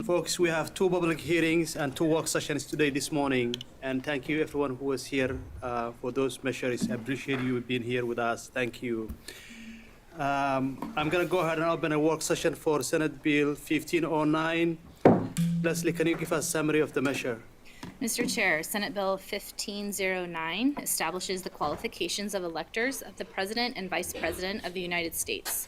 Folks, we have two public hearings and two work sessions today this morning. And thank you everyone who was here for those measures. I appreciate you being here with us. Thank you. I'm going to go ahead and open a work session for Senate Bill 1509. Leslie, can you give us a summary of the measure? Mr. Chair, Senate Bill 1509 establishes the qualifications of electors of the President and Vice President of the United States.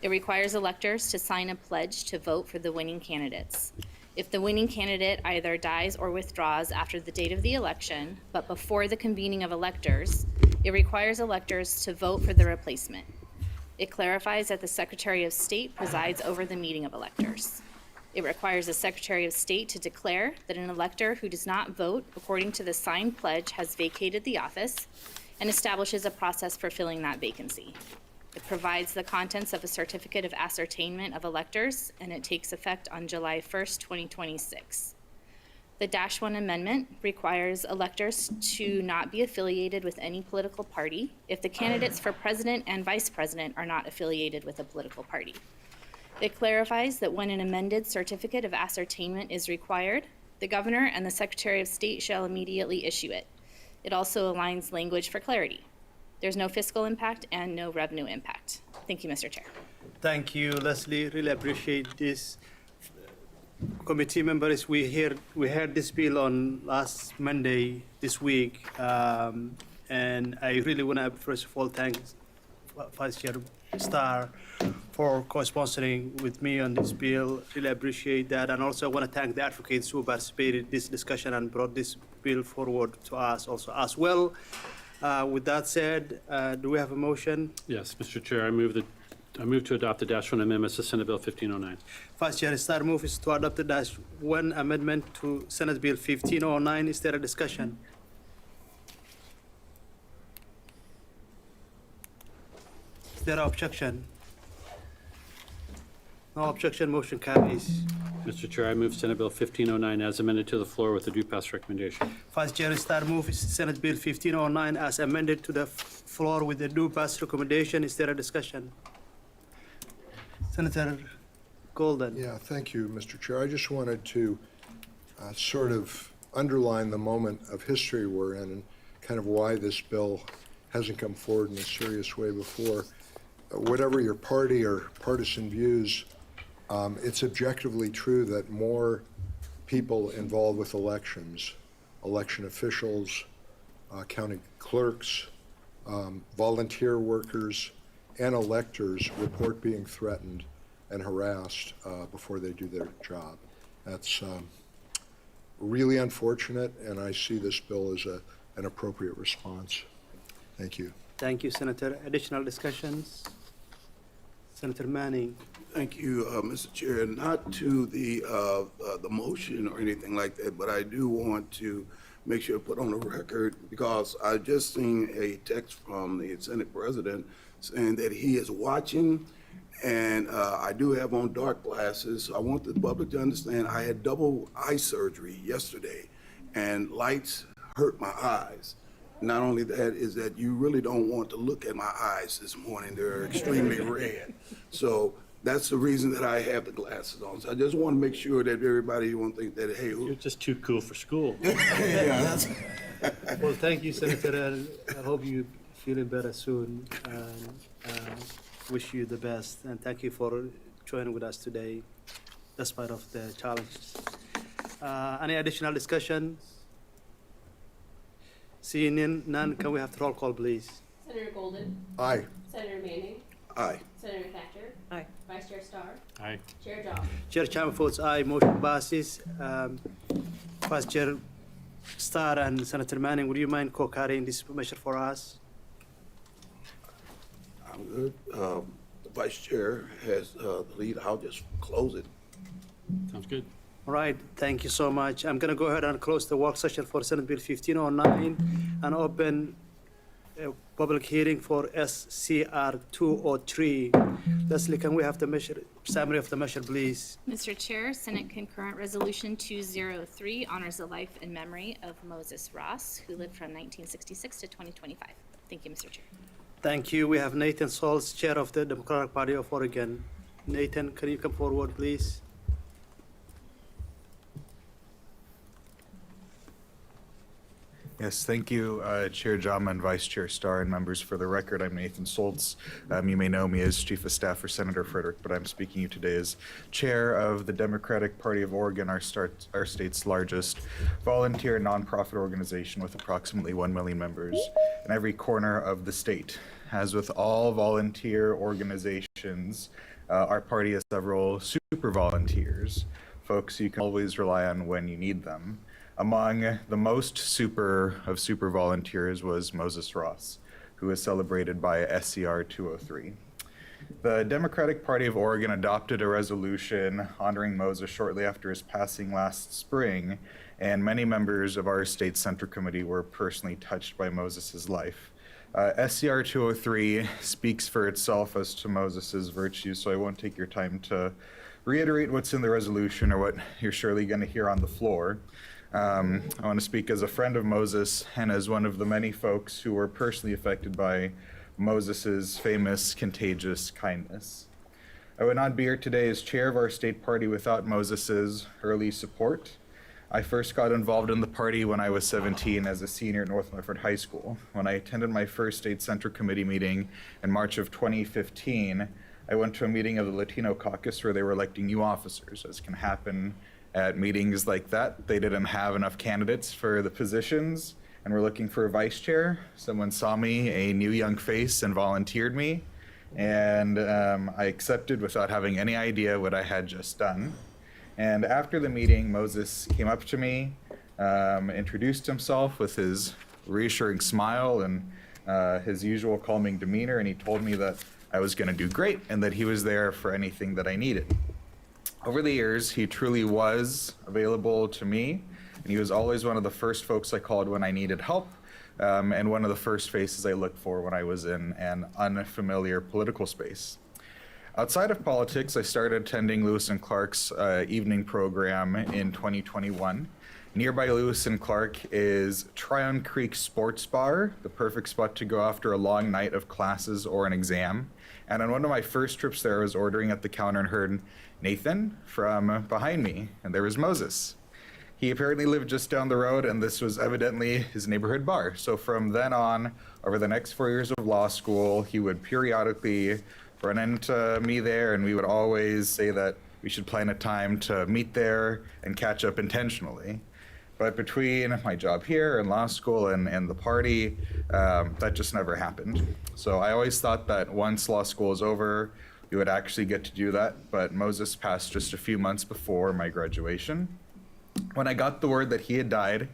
It requires electors to sign a pledge to vote for the winning candidates. If the winning candidate either dies or withdraws after the date of the election, but before the convening of electors, it requires electors to vote for the replacement. It clarifies that the Secretary of State presides over the meeting of electors. It requires the Secretary of State to declare that an elector who does not vote according to the signed pledge has vacated the office and establishes a process for filling that vacancy. It provides the contents of a certificate of ascertainment of electors, and it takes effect on July 1st, 2026. The -1 amendment requires electors to not be affiliated with any political party if the candidates for president and vice president are not affiliated with a political party. It clarifies that when an amended certificate of ascertainment is required, the governor and the Secretary of State shall immediately issue it. It also aligns language for clarity. There's no fiscal impact and no revenue impact. Thank you, Mr. Chair. Thank you, Leslie. Really appreciate this. Committee members, we heard this bill on last Monday this week, and I really want to first of all thank Vice Chair Starr for co-sponsoring with me on this bill. Really appreciate that, and also I want to thank the advocates who participated in this discussion and brought this bill forward to us also as well. With that said, do we have a motion? Yes, Mr. Chair, I move to adopt the -1 amendments to Senate Bill 1509. Vice Chair Starr move is to adopt the -1 amendment to Senate Bill 1509. Is there a discussion? Is there an objection? No objection, motion carries. Mr. Chair, I move Senate Bill 1509 as amended to the floor with a due pass recommendation. Vice Chair Starr move is Senate Bill 1509 as amended to the floor with a due pass recommendation. Is there a discussion? Senator Golden. Yeah, thank you, Mr. Chair. I just wanted to sort of underline the moment of history we're in and kind of why this bill hasn't come forward in a serious way before. Whatever your party or partisan views, it's objectively true that more people involved with elections, election officials, county clerks, volunteer workers, and electors report being threatened and harassed before they do their job. That's really unfortunate, and I see this bill as an appropriate response. Thank you. Thank you, Senator. Additional discussions? Senator Manning. Thank you, Mr. Chair. Not to the motion or anything like that, but I do want to make sure to put on the record, because I just seen a text from the Senate President saying that he is watching, and I do have on dark glasses. So I want the public to understand I had double eye surgery yesterday, and lights hurt my eyes. Not only that, is that you really don't want to look at my eyes this morning. They're extremely red. So that's the reason that I have the glasses on. So I just want to make sure that everybody won't think that, hey, You're just too cool for school. yeah, that's Well, thank you, Senator, and I hope you're feeling better soon. And wish you the best, and thank you for joining with us today, despite of the challenges. Any additional discussions? Seeing none, can we have the roll call, please? Senator Golden? Aye. Senator Manning? aye. Senator Thatcher? Aye. Vice Chair Starr? Aye. Chair Job? Chair Chama votes aye, motion passes. Vice Chair Starr and Senator Manning, would you mind co-carrying this measure for us? I'm good. The Vice Chair has the lead. I'll just close it. Sounds good. All right, thank you so much. I'm going to go ahead and close the work session for Senate Bill 1509 and open a public hearing for SCR 203. Leslie, can we have the summary of the measure, please? Mr. Chair, Senate Concurrent Resolution 203 honors the life and memory of Moses Ross, who lived from 1966 to 2025. Thank you, Mr. Chair. Thank you. We have Nathan Sauls, Chair of the Democratic Party of Oregon. Nathan, can you come forward, please? Yes, thank you, Chair Jama and Vice Chair Starr, and members. For the record, I'm Nathan Soltz. You may know me as Chief of Staff for Senator Frederick, but I'm speaking to you today as Chair of the Democratic Party of Oregon, our state's largest volunteer nonprofit organization with approximately 1 million members in every corner of the state. As with all volunteer organizations, our party has several super volunteers, folks you can always rely on when you need them. Among the most super volunteers was Moses Ross, who was celebrated by SCR 203. The Democratic Party of Oregon adopted a resolution honoring Moses shortly after his passing last spring, and many members of our state center committee were personally touched by Moses's life. SCR 203 speaks for itself as to Moses's virtues, so I won't take your time to reiterate what's in the resolution or what you're surely going to hear on the floor. I want to speak as a friend of Moses and as one of the many folks who were personally affected by Moses's famous contagious kindness. I would not be here today as chair of our state party without Moses's early support. I first got involved in the party when I was 17 as a senior at North Milford High School. When I attended my first state center committee meeting in March of 2015, I went to a meeting of the Latino caucus where they were electing new officers. As can happen at meetings like that, they didn't have enough candidates for the positions and were looking for a vice chair. Someone saw me, a new young face, and volunteered me. And I accepted without having any idea what I had just done. And after the meeting, Moses came up to me, introduced himself with his reassuring smile and his usual calming demeanor, and he told me that I was going to do great and that he was there for anything that I needed. Over the years, he truly was available to me, and he was always one of the first folks I called when I needed help, and one of the first faces I looked for when I was in an unfamiliar political space. Outside of politics, I started attending Lewis and Clark's evening program in 2021. Nearby Lewis and Clark is Tryon Creek Sports Bar, the perfect spot to go after a long night of classes or an exam. And on one of my first trips there, I was ordering at the counter and heard Nathan from behind me, and there was Moses. He apparently lived just down the road, and this was evidently his neighborhood bar. So from then on, over the next 4 years of law school, he would periodically run into me there, and we would always say that we should plan a time to meet there and catch up intentionally. But between my job here and law school and the party, that just never happened. So I always thought that once law school is over, we would actually get to do that. But Moses passed just a few months before my graduation. When I got the word that he had died,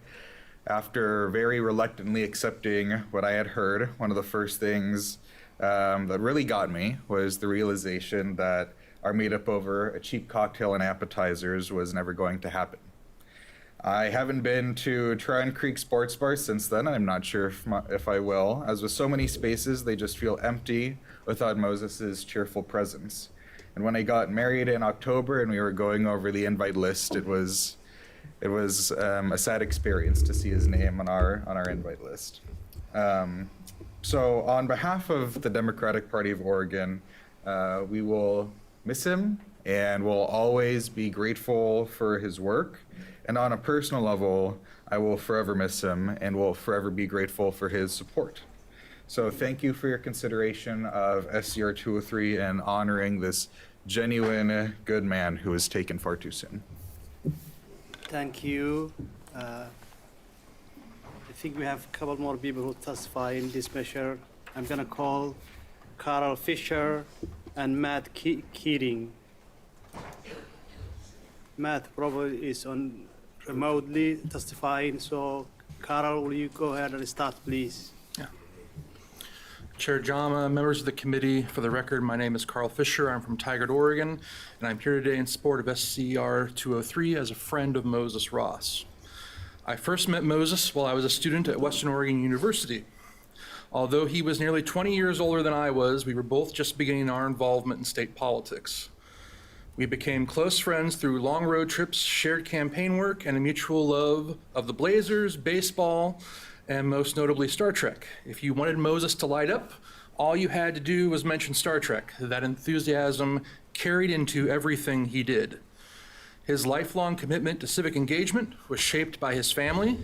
after very reluctantly accepting what I had heard, one of the first things that really got me was the realization that our meetup over a cheap cocktail and appetizers was never going to happen. I haven't been to Tryon Creek Sports Bar since then. I'm not sure if I will. As with so many spaces, they just feel empty without Moses's cheerful presence. And when I got married in October and we were going over the invite list, it was a sad experience to see his name on our invite list. So on behalf of the Democratic Party of Oregon, we will miss him and will always be grateful for his work. And on a personal level, I will forever miss him and will forever be grateful for his support. So thank you for your consideration of SCR 203 and honoring this genuine good man who was taken far too soon. Thank you. I think we have a couple more people who testify in this measure. I'm gonna call Carl Fisher and Matt Keating. Matt probably is on remotely testifying, so Carl, will you go ahead and start, please? Chair Jama, members of the committee, for the record, my name is Carl Fisher. I'm from Tigard, Oregon, and I'm here today in support of SCR 203 as a friend of Moses Ross. I first met Moses while I was a student at Western Oregon University. Although he was nearly 20 years older than I was, we were both just beginning our involvement in state politics. We became close friends through long road trips, shared campaign work, and a mutual love of the Blazers, baseball, and most notably Star Trek. If you wanted Moses to light up, all you had to do was mention Star Trek. That enthusiasm carried into everything he did. His lifelong commitment to civic engagement was shaped by his family,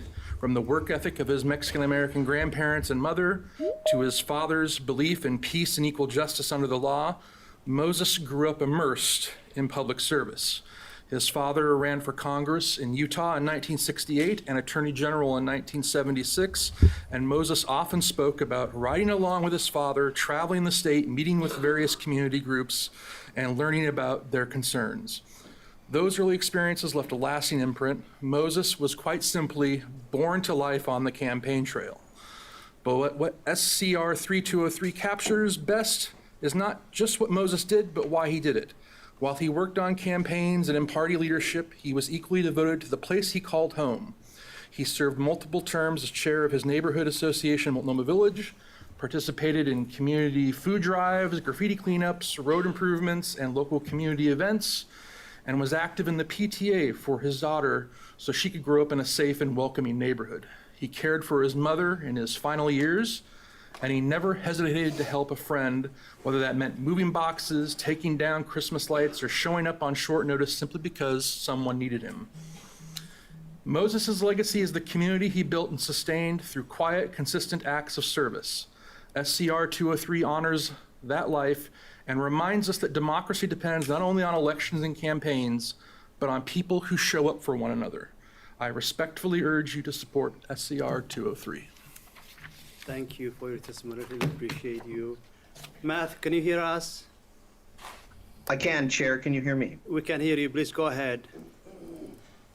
From the work ethic of his Mexican-American grandparents and mother to his father's belief in peace and equal justice under the law, Moses grew up immersed in public service. His father ran for Congress in Utah in 1968 and Attorney General in 1976, and Moses often spoke about riding along with his father, traveling the state, meeting with various community groups, and learning about their concerns. Those early experiences left a lasting imprint. Moses was quite simply born to life on the campaign trail. But what SCR 3203 captures best is not just what Moses did, but why he did it. While he worked on campaigns and in party leadership, he was equally devoted to the place he called home. He served multiple terms as chair of his neighborhood association, Multnomah Village, participated in community food drives, graffiti cleanups, road improvements, and local community events, and was active in the PTA for his daughter so she could grow up in a safe and welcoming neighborhood. He cared for his mother in his final years, and he never hesitated to help a friend, whether that meant moving boxes, taking down Christmas lights, or showing up on short notice simply because someone needed him. Moses' legacy is the community he built and sustained through quiet, consistent acts of service. SCR 203 honors that life and reminds us that democracy depends not only on elections and campaigns, but on people who show up for one another. I respectfully urge you to support SCR 203. Thank you for your testimony. I really appreciate you. Matt, can you hear us? I can, Chair. Can you hear me? We can hear you. Please go ahead.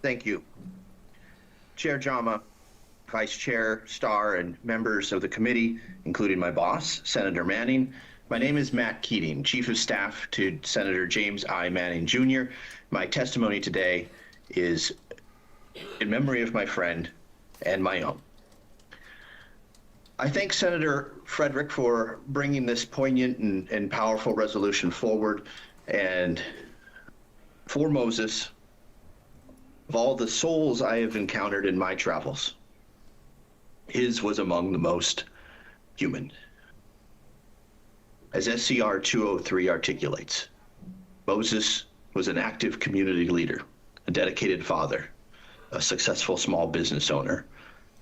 Thank you. Chair Jama, Vice Chair Starr, and members of the committee, including my boss, Senator Manning. My name is Matt Keating, Chief of Staff to Senator James I. Manning, Jr. My testimony today is in memory of my friend and my own. I thank Senator Frederick for bringing this poignant and powerful resolution forward. And for Moses, of all the souls I have encountered in my travels, his was among the most human. As SCR 203 articulates, Moses was an active community leader, a dedicated father, a successful small business owner,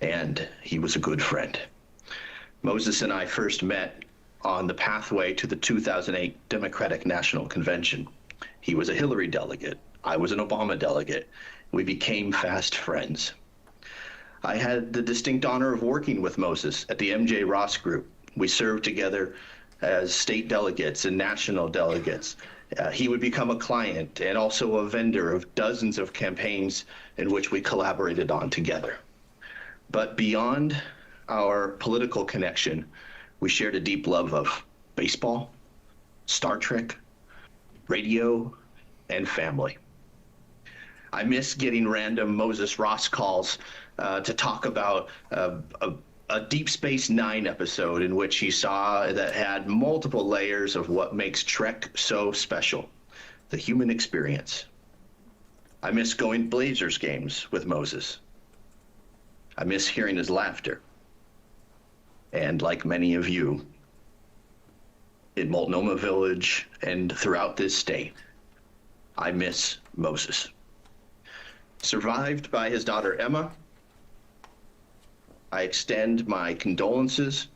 and he was a good friend. Moses and I first met on the pathway to the 2008 Democratic National Convention. He was a Hillary delegate. I was an Obama delegate. We became fast friends. I had the distinct honor of working with Moses at the MJ Ross Group. We served together as state delegates and national delegates. He would become a client and also a vendor of dozens of campaigns in which we collaborated on together. But beyond our political connection, we shared a deep love of baseball, Star Trek, radio, and family. I miss getting random Moses Ross calls to talk about a Deep Space Nine episode in which he saw that had multiple layers of what makes Trek so special, the human experience. I miss going to Blazers games with Moses. I miss hearing his laughter. And like many of you, in Multnomah Village and throughout this state, I miss Moses. Survived by his daughter Emma, I extend my condolences,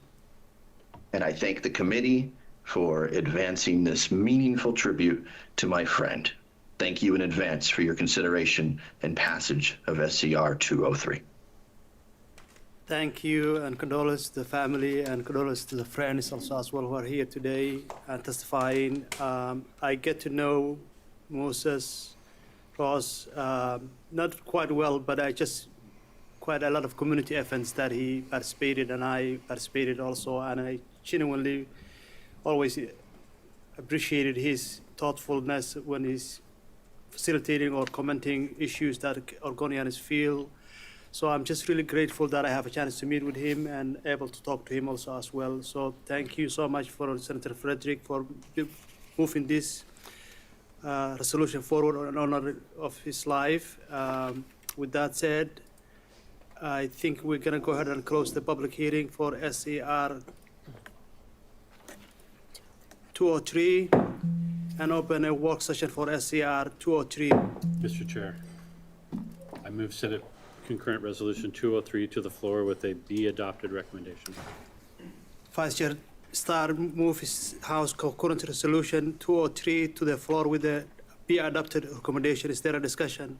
and I thank the committee for advancing this meaningful tribute to my friend. Thank you in advance for your consideration and passage of SCR 203. Thank you, and condolences to the family and condolences to the friends also as well who are here today and testifying. I get to know Moses Ross not quite well, but I just quite a lot of community events that he participated and I participated also, and I genuinely always appreciated his thoughtfulness when he's facilitating or commenting issues that are going on in his field. So I'm just really grateful that I have a chance to meet with him and able to talk to him also as well. So thank you so much for Senator Frederick for moving this resolution forward in honor of his life. With that said, I think we're going to go ahead and close the public hearing for SCR 203 and open a work session for SCR 203. Mr. Chair, I move Senate concurrent resolution 203 to the floor with a be adopted recommendation. Vice Chair Starr move his House concurrent resolution 203 to the floor with the be adopted recommendation. Is there a discussion?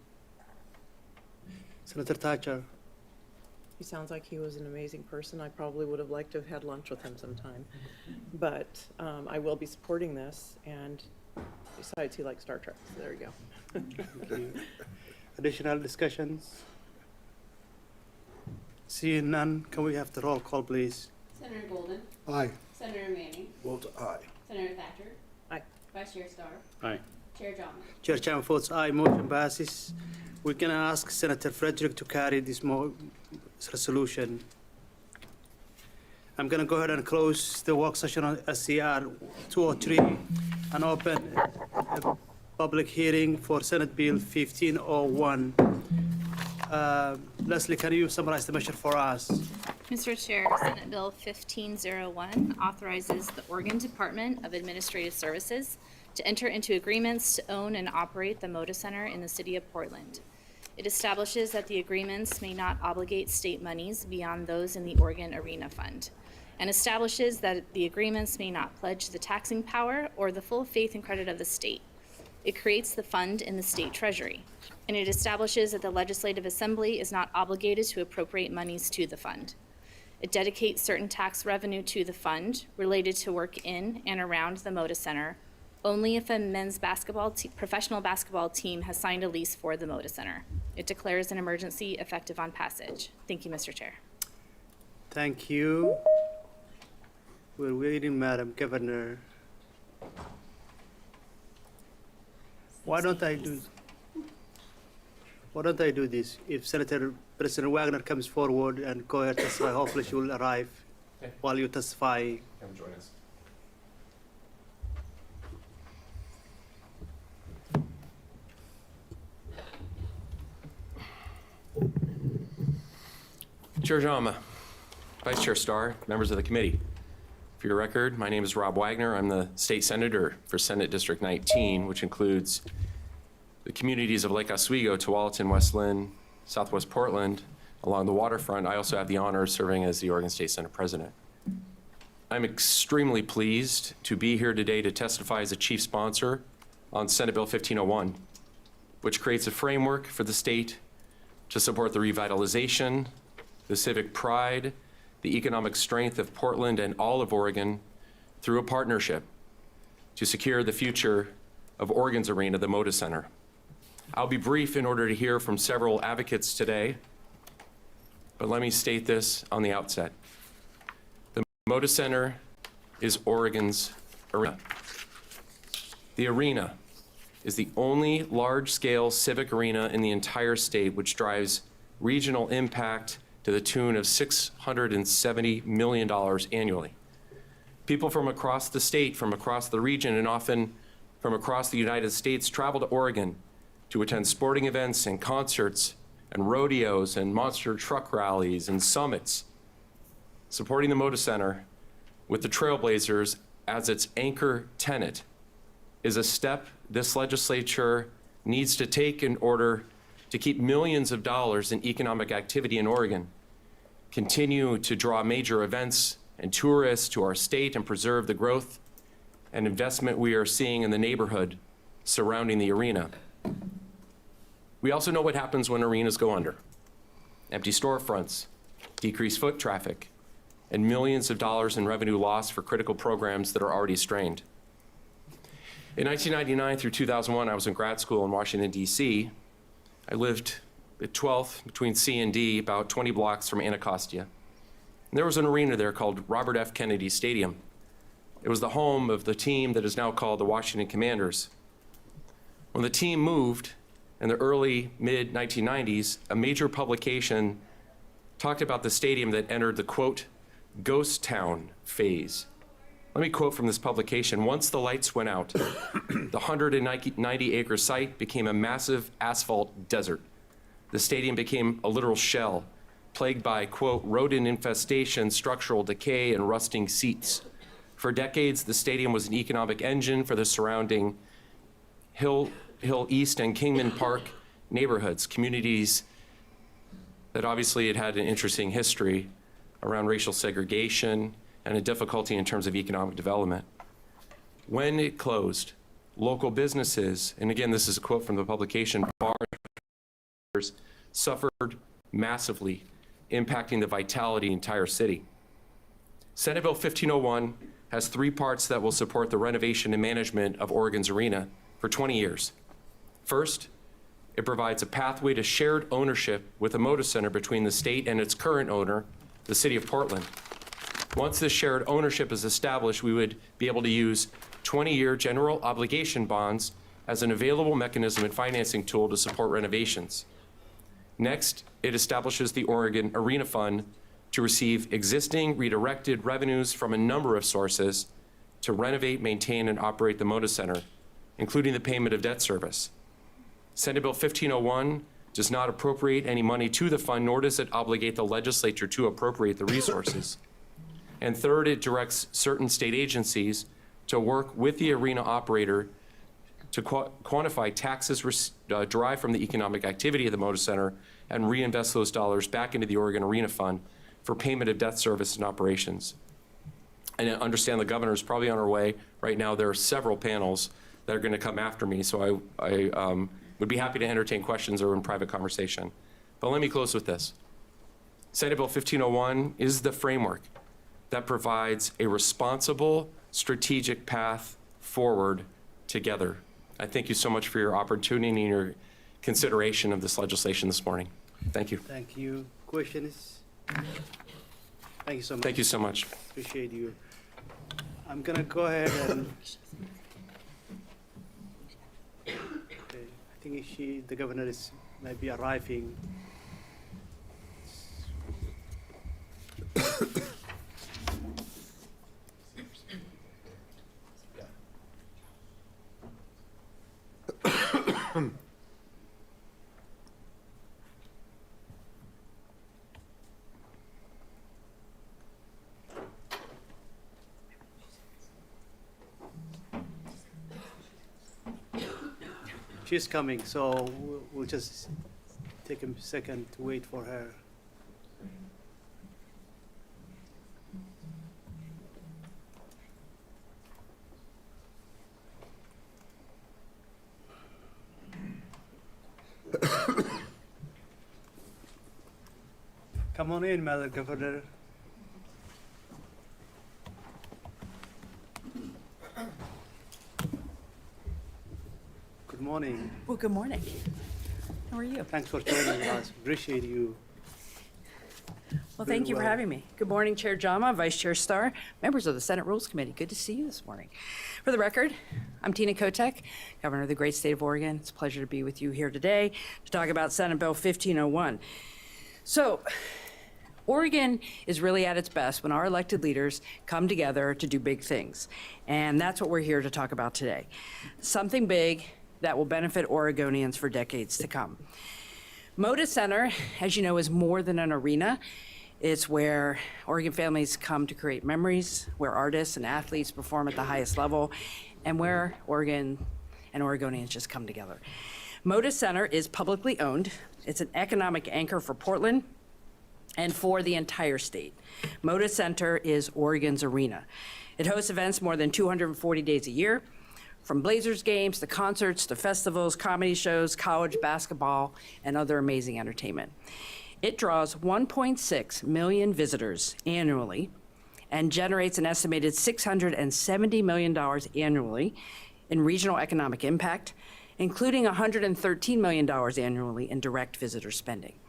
Senator Thatcher. He sounds like he was an amazing person. I probably would have liked to have had lunch with him sometime. But I will be supporting this, and besides, he likes Star Trek, so there you go. Thank you. Additional discussions? Seeing none, can we have the roll call, please? Senator Golden, Aye. Senator Manning, Vote aye. Senator Thatcher, Aye. Vice Chair Starr, Aye. Chair Jama. Chair Chang votes aye, motion passes. We're gonna ask Senator Frederick to carry this resolution. I'm gonna go ahead and close the work session on SCR 203 and open a public hearing for Senate Bill 1501. Leslie, can you summarize the measure for us? Mr. Chair, Senate Bill 1501 authorizes the Oregon Department of Administrative Services to enter into agreements to own and operate the Moda Center in the city of Portland. It establishes that the agreements may not obligate state monies beyond those in the Oregon Arena Fund, and establishes that the agreements may not pledge the taxing power or the full faith and credit of the state. It creates the fund in the state treasury, and it establishes that the Legislative Assembly is not obligated to appropriate monies to the fund. It dedicates certain tax revenue to the fund related to work in and around the Moda Center only if a men's professional basketball team has signed a lease for the Moda Center. It declares an emergency effective on passage. Thank you, Mr. Chair. Thank you. We're waiting, Madam Governor. Why don't I do this? If Senator President Wagner comes forward and go ahead and testify, hopefully she will arrive while you testify. Come join us. Chair Jama, Vice Chair Starr, members of the committee. For your record, my name is Rob Wagner. I'm the state senator for Senate District 19, which includes the communities of Lake Oswego, Tualatin, West Lynn, Southwest Portland, along the waterfront. I also have the honor of serving as the Oregon State Senate President. I'm extremely pleased to be here today to testify as a chief sponsor on Senate Bill 1501, which creates a framework for the state to support the revitalization, the civic pride, the economic strength of Portland and all of Oregon through a partnership to secure the future of Oregon's arena, the Moda Center. I'll be brief in order to hear from several advocates today, but let me state this on the outset. The Moda Center is Oregon's arena. The arena is the only large-scale civic arena in the entire state which drives regional impact to the tune of $670 million annually. People from across the state, from across the region, and often from across the United States travel to Oregon to attend sporting events and concerts and rodeos and monster truck rallies and summits. Supporting the Moda Center with the Trailblazers as its anchor tenant is a step this legislature needs to take in order to keep millions of dollars in economic activity in Oregon, continue to draw major events and tourists to our state, and preserve the growth and investment we are seeing in the neighborhood surrounding the arena. We also know what happens when arenas go under. Empty storefronts, decreased foot traffic, and millions of dollars in revenue lost for critical programs that are already strained. In 1999 through 2001, I was in grad school in Washington, D.C. I lived at 12th between C and D, about 20 blocks from Anacostia. And there was an arena there called Robert F. Kennedy Stadium. It was the home of the team that is now called the Washington Commanders. When the team moved in the early, mid-1990s, a major publication talked about the stadium that entered the, quote, ghost town phase. Let me quote from this publication. Once the lights went out, the 190-acre site became a massive asphalt desert. The stadium became a literal shell, plagued by, quote, rodent infestation, structural decay, and rusting seats. For decades, the stadium was an economic engine for the surrounding Hill East and Kingman Park neighborhoods, communities that obviously it had an interesting history around racial segregation and a difficulty in terms of economic development. When it closed, local businesses, and again, this is a quote from the publication, bars suffered massively, impacting the vitality of the entire city. Senate Bill 1501 has three parts that will support the renovation and management of Oregon's arena for 20 years. First, it provides a pathway to shared ownership with the Moda Center between the state and its current owner, the city of Portland. Once this shared ownership is established, we would be able to use 20-year general obligation bonds as an available mechanism and financing tool to support renovations. Next, it establishes the Oregon Arena Fund to receive existing redirected revenues from a number of sources to renovate, maintain, and operate the Moda Center, including the payment of debt service. Senate Bill 1501 does not appropriate any money to the fund, nor does it obligate the legislature to appropriate the resources. And third, it directs certain state agencies to work with the arena operator to quantify taxes derived from the economic activity of the Moda Center and reinvest those dollars back into the Oregon Arena Fund for payment of debt service and operations. And I understand the governor is probably on her way. Right now, there are several panels that are going to come after me, so I would be happy to entertain questions or in private conversation. But let me close with this. Senate Bill 1501 is the framework that provides a responsible, strategic path forward together. I thank you so much for your opportunity and your consideration of this legislation this morning. Thank you. Thank you. Questions? Thank you so much. Thank you so much. Appreciate you. I'm gonna go ahead and. Okay, I think the governor might be arriving. She's coming, so we'll just take a second to wait for her. Come on in, Madam Governor. Good morning. Well, good morning. How are you? Thanks for joining us. Appreciate you. Well, thank you for well. having me. Good morning, Chair Jama, Vice Chair Starr, members of the Senate Rules Committee. Good to see you this morning. For the record, I'm Tina Kotek, Governor of the great state of Oregon. It's a pleasure to be with you here today to talk about Senate Bill 1501. So, Oregon is really at its best when our elected leaders come together to do big things. And that's what we're here to talk about today. Something big that will benefit Oregonians for decades to come. Moda Center, as you know, is more than an arena. It's where Oregon families come to create memories, where artists and athletes perform at the highest level, and where Oregon and Oregonians just come together. Moda Center is publicly owned. It's an economic anchor for Portland and for the entire state. Moda Center is Oregon's arena. It hosts events more than 240 days a year, from Blazers games to concerts to festivals, comedy shows, college basketball, and other amazing entertainment. It draws 1.6 million visitors annually and generates an estimated $670 million annually in regional economic impact, including $113 million annually in direct visitor spending.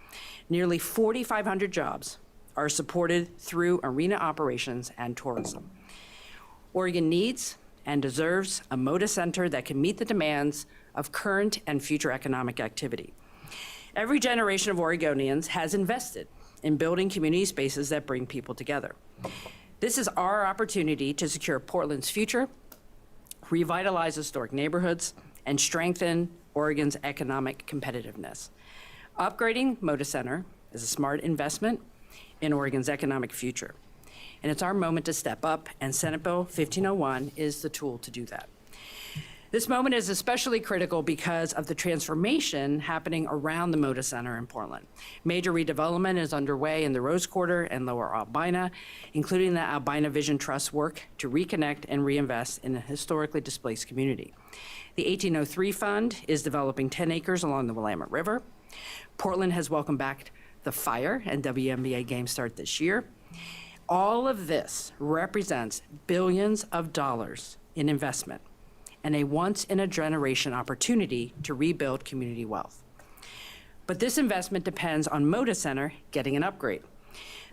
Nearly 4,500 jobs are supported through arena operations and tourism. Oregon needs and deserves a Moda Center that can meet the demands of current and future economic activity. Every generation of Oregonians has invested in building community spaces that bring people together. This is our opportunity to secure Portland's future, revitalize historic neighborhoods, and strengthen Oregon's economic competitiveness. Upgrading Moda Center is a smart investment in Oregon's economic future. And it's our moment to step up, and Senate Bill 1501 is the tool to do that. This moment is especially critical because of the transformation happening around the Moda Center in Portland. Major redevelopment is underway in the Rose Quarter and Lower Albina, including the Albina Vision Trust work to reconnect and reinvest in a historically displaced community. The 1803 Fund is developing 10 acres along the Willamette River. Portland has welcomed back the Fire and WNBA games start this year. All of this represents billions of dollars in investment and a once-in-a-generation opportunity to rebuild community wealth. But this investment depends on Moda Center getting an upgrade.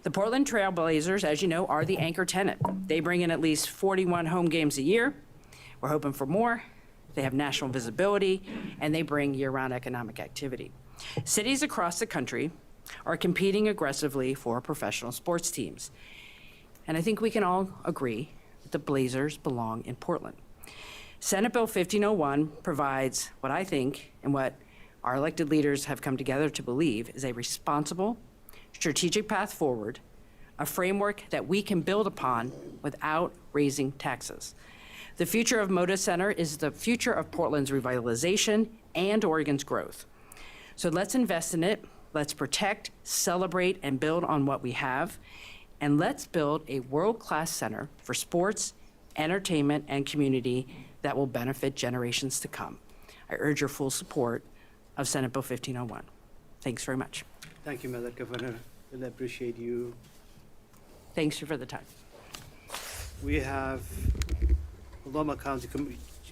The Portland Trail Blazers, as you know, are the anchor tenant. They bring in at least 41 home games a year. We're hoping for more. They have national visibility, and they bring year-round economic activity. Cities across the country are competing aggressively for professional sports teams. And I think we can all agree that the Blazers belong in Portland. Senate Bill 1501 provides what I think and what our elected leaders have come together to believe is a responsible, strategic path forward, a framework that we can build upon without raising taxes. The future of Moda Center is the future of Portland's revitalization and Oregon's growth. So let's invest in it, let's protect, celebrate, and build on what we have, and let's build a world-class center for sports, entertainment, and community that will benefit generations to come. I urge your full support of Senate Bill 1501. Thanks very much. Thank you, Madam Governor. Really appreciate you. Thanks for the time. We have Multnomah County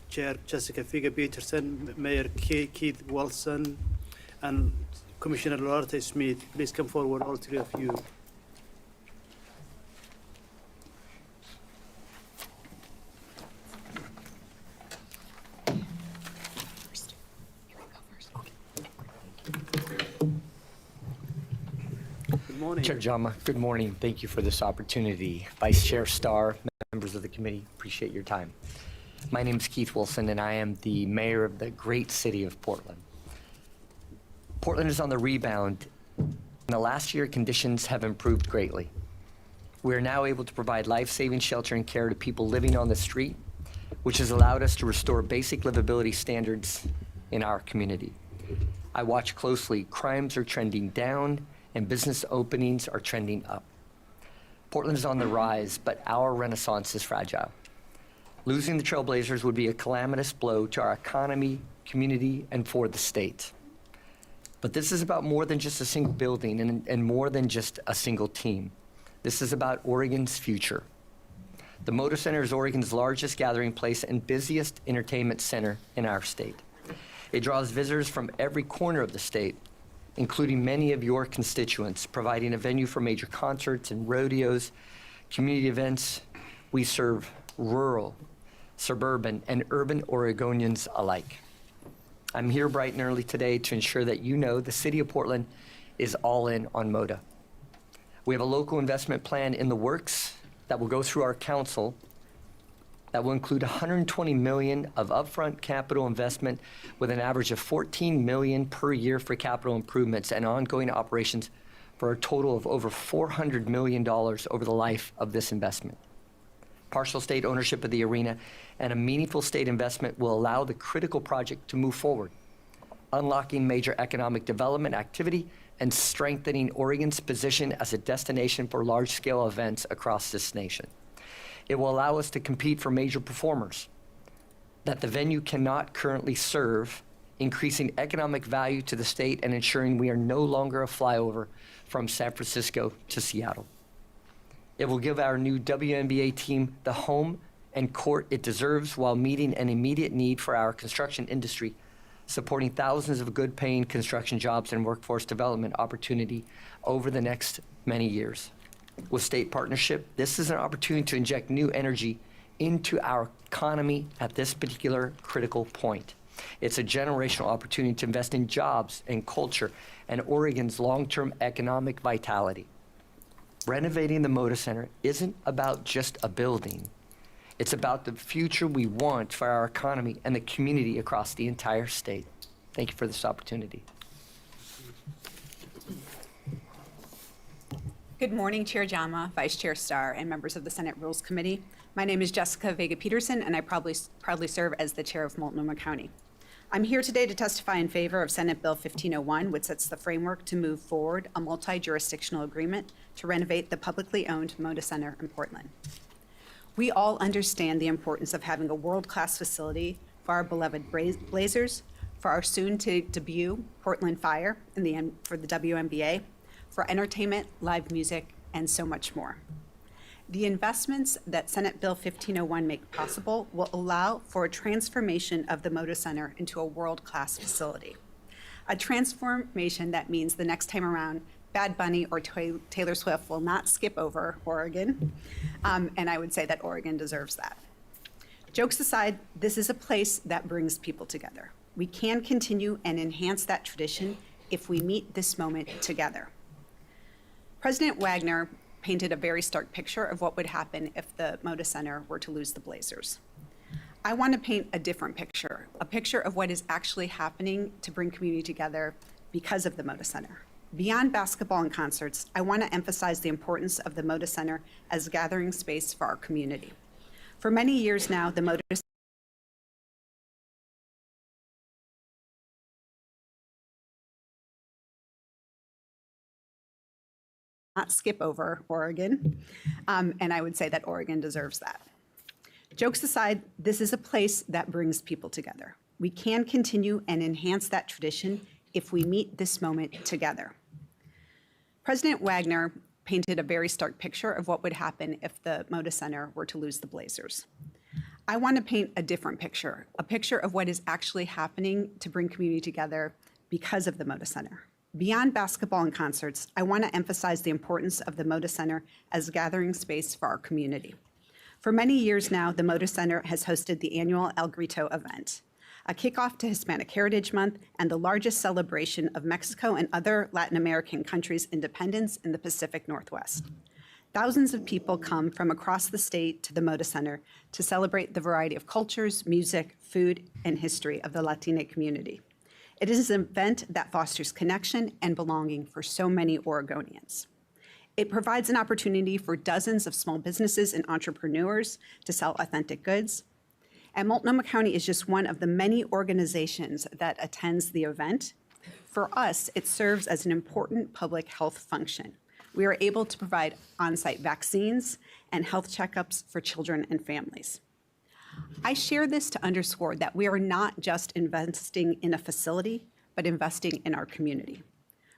Chair Jessica Figa Peterson, Mayor Keith Wilson, and Commissioner Loretta Smith. Please come forward, all three of you. Good morning. Chair Jama, good morning. Thank you for this opportunity. Vice Chair Starr, members of the committee, appreciate your time. My name is Keith Wilson, and I am the mayor of the great city of Portland. Portland is on the rebound. In the last year, conditions have improved greatly. We are now able to provide life-saving shelter and care to people living on the street, which has allowed us to restore basic livability standards in our community. I watch closely. Crimes are trending down, and business openings are trending up. Portland is on the rise, but our renaissance is fragile. Losing the Trailblazers would be a calamitous blow to our economy, community, and for the state. But this is about more than just a single building and more than just a single team. This is about Oregon's future. The Moda Center is Oregon's largest gathering place and busiest entertainment center in our state. It draws visitors from every corner of the state, including many of your constituents, providing a venue for major concerts and rodeos, community events. We serve rural, suburban, and urban Oregonians alike. I'm here bright and early today to ensure that you know the city of Portland is all in on Moda. We have a local investment plan in the works that will go through our council that will include $120 million of upfront capital investment with an average of $14 million per year for capital improvements and ongoing operations for a total of over $400 million over the life of this investment. Partial state ownership of the arena and a meaningful state investment will allow the critical project to move forward, unlocking major economic development activity and strengthening Oregon's position as a destination for large-scale events across this nation. It will allow us to compete for major performers that the venue cannot currently serve, increasing economic value to the state and ensuring we are no longer a flyover from San Francisco to Seattle. It will give our new WNBA team the home and court it deserves while meeting an immediate need for our construction industry, supporting thousands of good-paying construction jobs and workforce development opportunity over the next many years. With state partnership, this is an opportunity to inject new energy into our economy at this particular critical point. It's a generational opportunity to invest in jobs and culture and Oregon's long-term economic vitality. Renovating the Moda Center isn't about just a building. It's about the future we want for our economy and the community across the entire state. Thank you for this opportunity. Good morning, Chair Jama, Vice Chair Starr, and members of the Senate Rules Committee. My name is Jessica Vega-Peterson, and I proudly serve as the Chair of Multnomah County. I'm here today to testify in favor of Senate Bill 1501, which sets the framework to move forward a multi-jurisdictional agreement to renovate the publicly owned Moda Center in Portland. We all understand the importance of having a world-class facility for our beloved Blazers, for our soon-to-debut Portland Fire for the WNBA, for entertainment, live music, and so much more. The investments that Senate Bill 1501 make possible will allow for a transformation of the Moda Center into a world-class facility. A transformation that means the next time around, Bad Bunny or Taylor Swift will not skip over Oregon, and I would say that Oregon deserves that. Jokes aside, this is a place that brings people together. We can continue and enhance that tradition if we meet this moment together. President Wagner painted a very stark picture of what would happen if the Moda Center were to lose the Blazers. I want to paint a different picture, a picture of what is actually happening to bring community together because of the Moda Center. Beyond basketball and concerts, I want to emphasize the importance of the Moda Center as a gathering space for our community. For many years now, the Moda Center not skip over Oregon, and I would say that Oregon deserves that. Jokes aside, this is a place that brings people together. We can continue and enhance that tradition if we meet this moment together. President Wagner painted a very stark picture of what would happen if the Moda Center were to lose the Blazers. I want to paint a different picture, a picture of what is actually happening to bring community together because of the Moda Center. Beyond basketball and concerts, I want to emphasize the importance of the Moda Center as a gathering space for our community. For many years now, the Moda Center has hosted the annual El Grito event, a kickoff to Hispanic Heritage Month and the largest celebration of Mexico and other Latin American countries' independence in the Pacific Northwest. Thousands of people come from across the state to the Moda Center to celebrate the variety of cultures, music, food, and history of the Latina community. It is an event that fosters connection and belonging for so many Oregonians. It provides an opportunity for dozens of small businesses and entrepreneurs to sell authentic goods. And Multnomah County is just one of the many organizations that attends the event. For us, it serves as an important public health function. We are able to provide on-site vaccines and health checkups for children and families. I share this to underscore that we are not just investing in a facility, but investing in our community.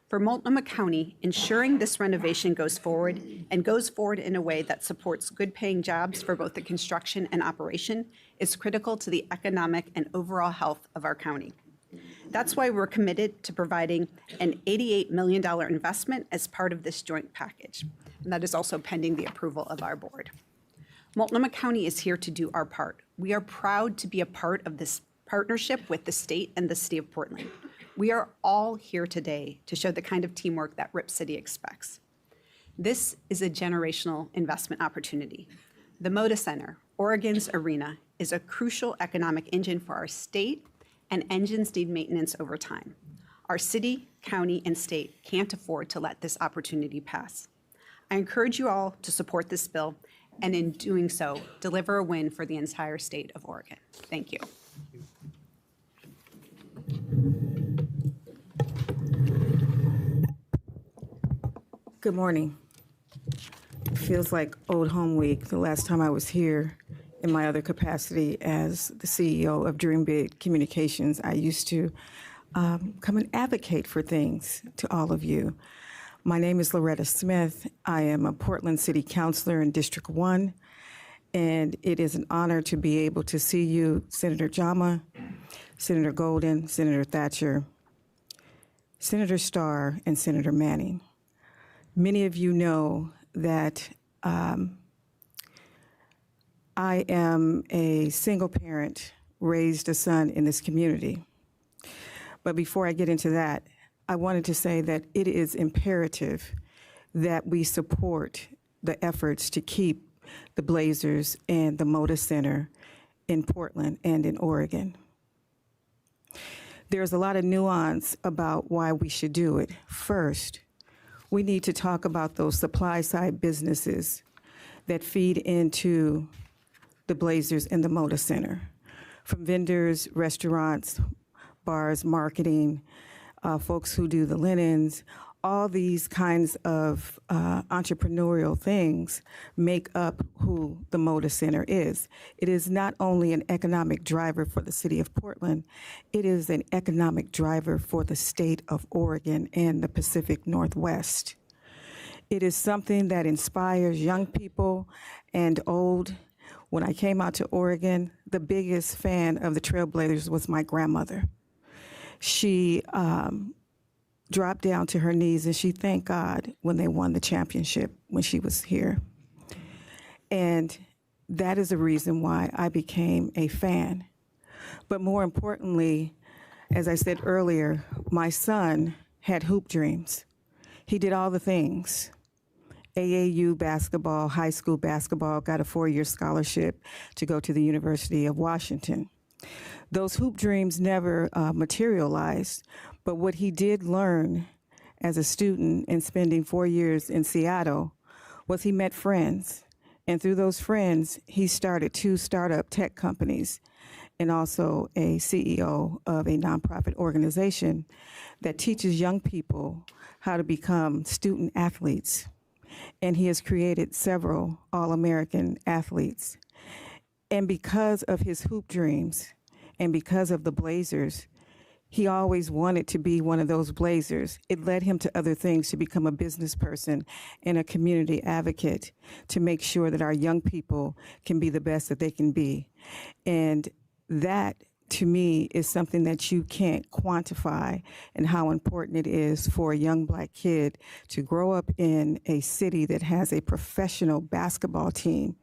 For Multnomah County, ensuring this renovation goes forward in a way that supports good-paying jobs for both the construction and operation is critical to the economic and overall health of our county. That's why we're committed to providing an $88 million investment as part of this joint package, and that is also pending the approval of our board. Multnomah County is here to do our part. We are proud to be a part of this partnership with the state and the city of Portland. We are all here today to show the kind of teamwork that Rip City expects. This is a generational investment opportunity. The Moda Center, Oregon's arena, is a crucial economic engine for our state, and engines need maintenance over time. Our city, county, and state can't afford to let this opportunity pass. I encourage you all to support this bill, and in doing so, deliver a win for the entire state of Oregon. Thank you. Good morning. It feels like old home week. The last time I was here in my other capacity as the CEO of Dream Big Communications, I used to come and advocate for things to all of you. My name is Loretta Smith. I am a Portland City Councilor in District 1, and it is an honor to be able to see you, Senator Jama, Senator Golden, Senator Thatcher, Senator Starr, and Senator Manning. Many of you know that I am a single parent, raised a son in this community. But before I get into that, I wanted to say that it is imperative that we support the efforts to keep the Blazers and the Moda Center in Portland and in Oregon. There's a lot of nuance about why we should do it. First, we need to talk about those supply side businesses that feed into the Blazers and the Moda Center. From vendors, restaurants, bars, marketing, folks who do the linens, all these kinds of entrepreneurial things make up who the Moda Center is. It is not only an economic driver for the city of Portland, it is an economic driver for the state of Oregon and the Pacific Northwest. It is something that inspires young people and old. When I came out to Oregon, the biggest fan of the Trailblazers was my grandmother. She dropped down to her knees and she thanked God when they won the championship when she was here. And that is the reason why I became a fan. But more importantly, as I said earlier, my son had hoop dreams. He did all the things. AAU basketball, high school basketball, got a 4-year scholarship to go to the University of Washington. Those hoop dreams never materialized, but what he did learn as a student and spending 4 years in Seattle was he met friends. And through those friends, he started 2 startup tech companies and also a CEO of a nonprofit organization that teaches young people how to become student athletes. And he has created several All-American athletes. And because of his hoop dreams and because of the Blazers, he always wanted to be one of those Blazers. It led him to other things, to become a business person and a community advocate, to make sure that our young people can be the best that they can be. And that, to me, is something that you can't quantify, and how important it is for a young black kid to grow up in a city that has a professional basketball team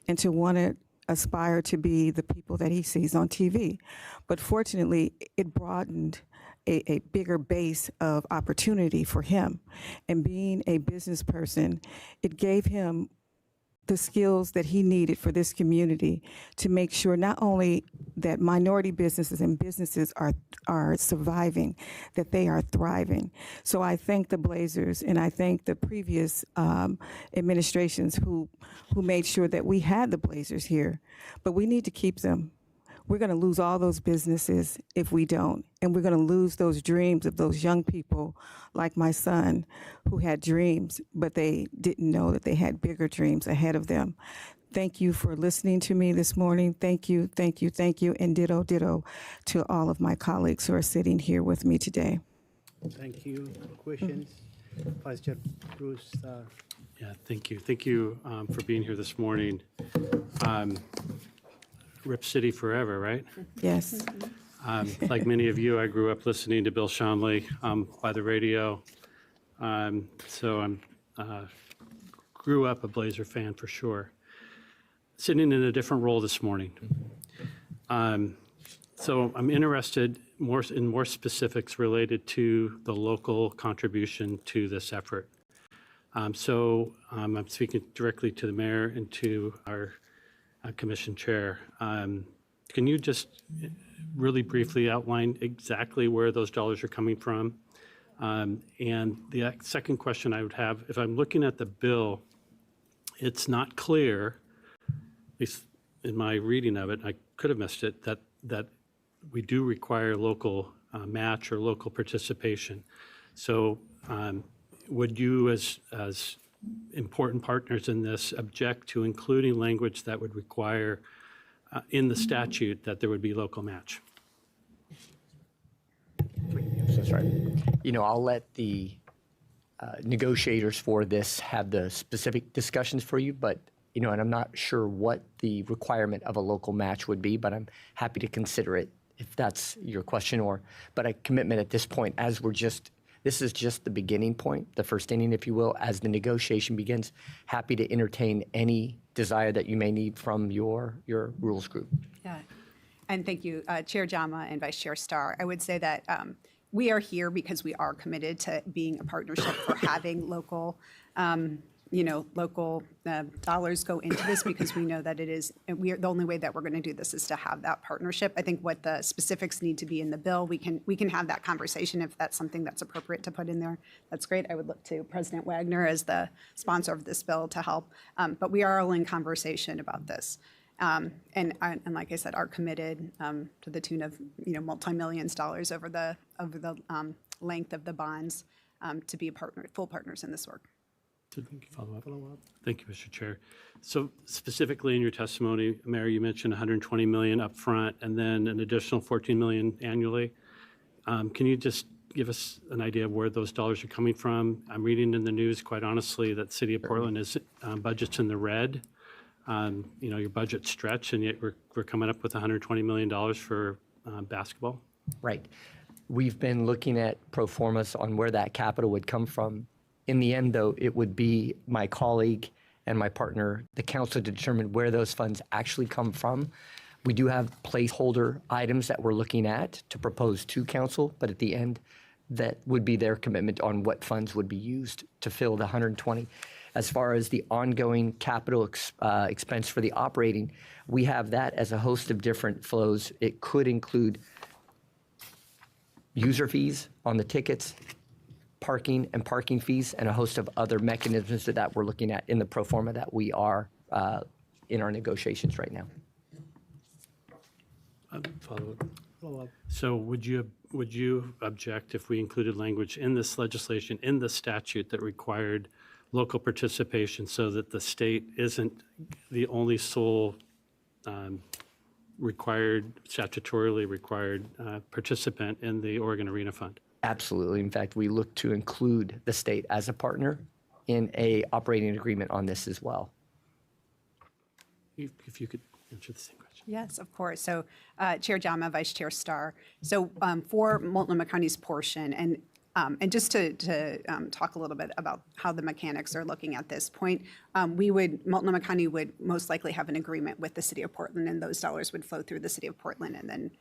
and to want to aspire to be the people that he sees on TV. But fortunately, it broadened a bigger base of opportunity for him. And being a business person, it gave him the skills that he needed for this community to make sure not only that minority businesses and businesses are surviving, that they are thriving. So I thank the Blazers and I thank the previous administrations who made sure that we had the Blazers here, but we need to keep them. We're going to lose all those businesses if we don't. And we're going to lose those dreams of those young people like my son who had dreams, but they didn't know that they had bigger dreams ahead of them. Thank you for listening to me this morning. Thank you, thank you, thank you. And ditto, ditto to all of my colleagues who are sitting here with me today. Thank you. Questions? Vice Chair Bruce. Yeah, thank you. Thank you for being here this morning. Rip City forever, right? Yes. Like many of you, I grew up listening to Bill Schonley by the radio. So I grew up a Blazer fan for sure. Sitting in a different role this morning. So I'm interested in more specifics related to the local contribution to this effort. I'm speaking directly to the mayor and to our commission chair. Can you just really briefly outline exactly where those dollars are coming from? And the second question I would have, if I'm looking at the bill, it's not clear, at least in my reading of it, I could have missed it, that we do require local match or local participation. So would you, as important partners in this, object to including language that would require in the statute that there would be local match? That's right. I'll let the negotiators for this have the specific discussions for you, but, and I'm not sure what the requirement of a local match would be, but I'm happy to consider it if that's your question, but a commitment at this point, as this is just the beginning point, the first inning, if you will, as the negotiation begins. Happy to entertain any desire that you may need from your rules group. Yeah, and thank you, Chair Jama and Vice Chair Starr. I would say that we are here because we are committed to being a partnership for having local local dollars go into this because we know that the only way that we're going to do this is to have that partnership. I think what the specifics need to be in the bill, we can have that conversation if that's something that's appropriate to put in there. That's great. I would look to President Wagner as the sponsor of this bill to help. But we are all in conversation about this. And like I said, are committed to the tune of multi-millions dollars over the length of the bonds to be full partners in this work. Follow up. Thank you, Mr. Chair. So specifically in your testimony, Mayor, you mentioned 120 million upfront and then an additional 14 million annually. Can you just give us an idea of where those dollars are coming from? I'm reading in the news, quite honestly, that City of Portland is budget's in the red. Your budget's stretched, and yet we're coming up with $120 million for basketball. Right. We've been looking at pro formas on where that capital would come from. In the end, though, it would be my colleague and my partner, the council, to determine where those funds actually come from. We do have placeholder items that we're looking at to propose to council, but at the end, that would be their commitment on what funds would be used to fill the 120. As far as the ongoing capital expense for the operating, we have that as a host of different flows. It could include user fees on the tickets, parking and parking fees, and a host of other mechanisms that we're looking at in the pro forma that we are in our negotiations right now. Follow up. So would you object if we included language in this legislation, in the statute, that required local participation so that the state isn't the only sole statutorily required participant in the Oregon Arena Fund? Absolutely. In fact, we look to include the state as a partner in a operating agreement on this as well. If you could answer the same question. Yes, of course. So Chair Jama, Vice Chair Starr. So for Multnomah County's portion, and just to talk a little bit about how the mechanics are looking at this point, Multnomah County would most likely have an agreement with the City of Portland, and those dollars would flow through the City of Portland, and then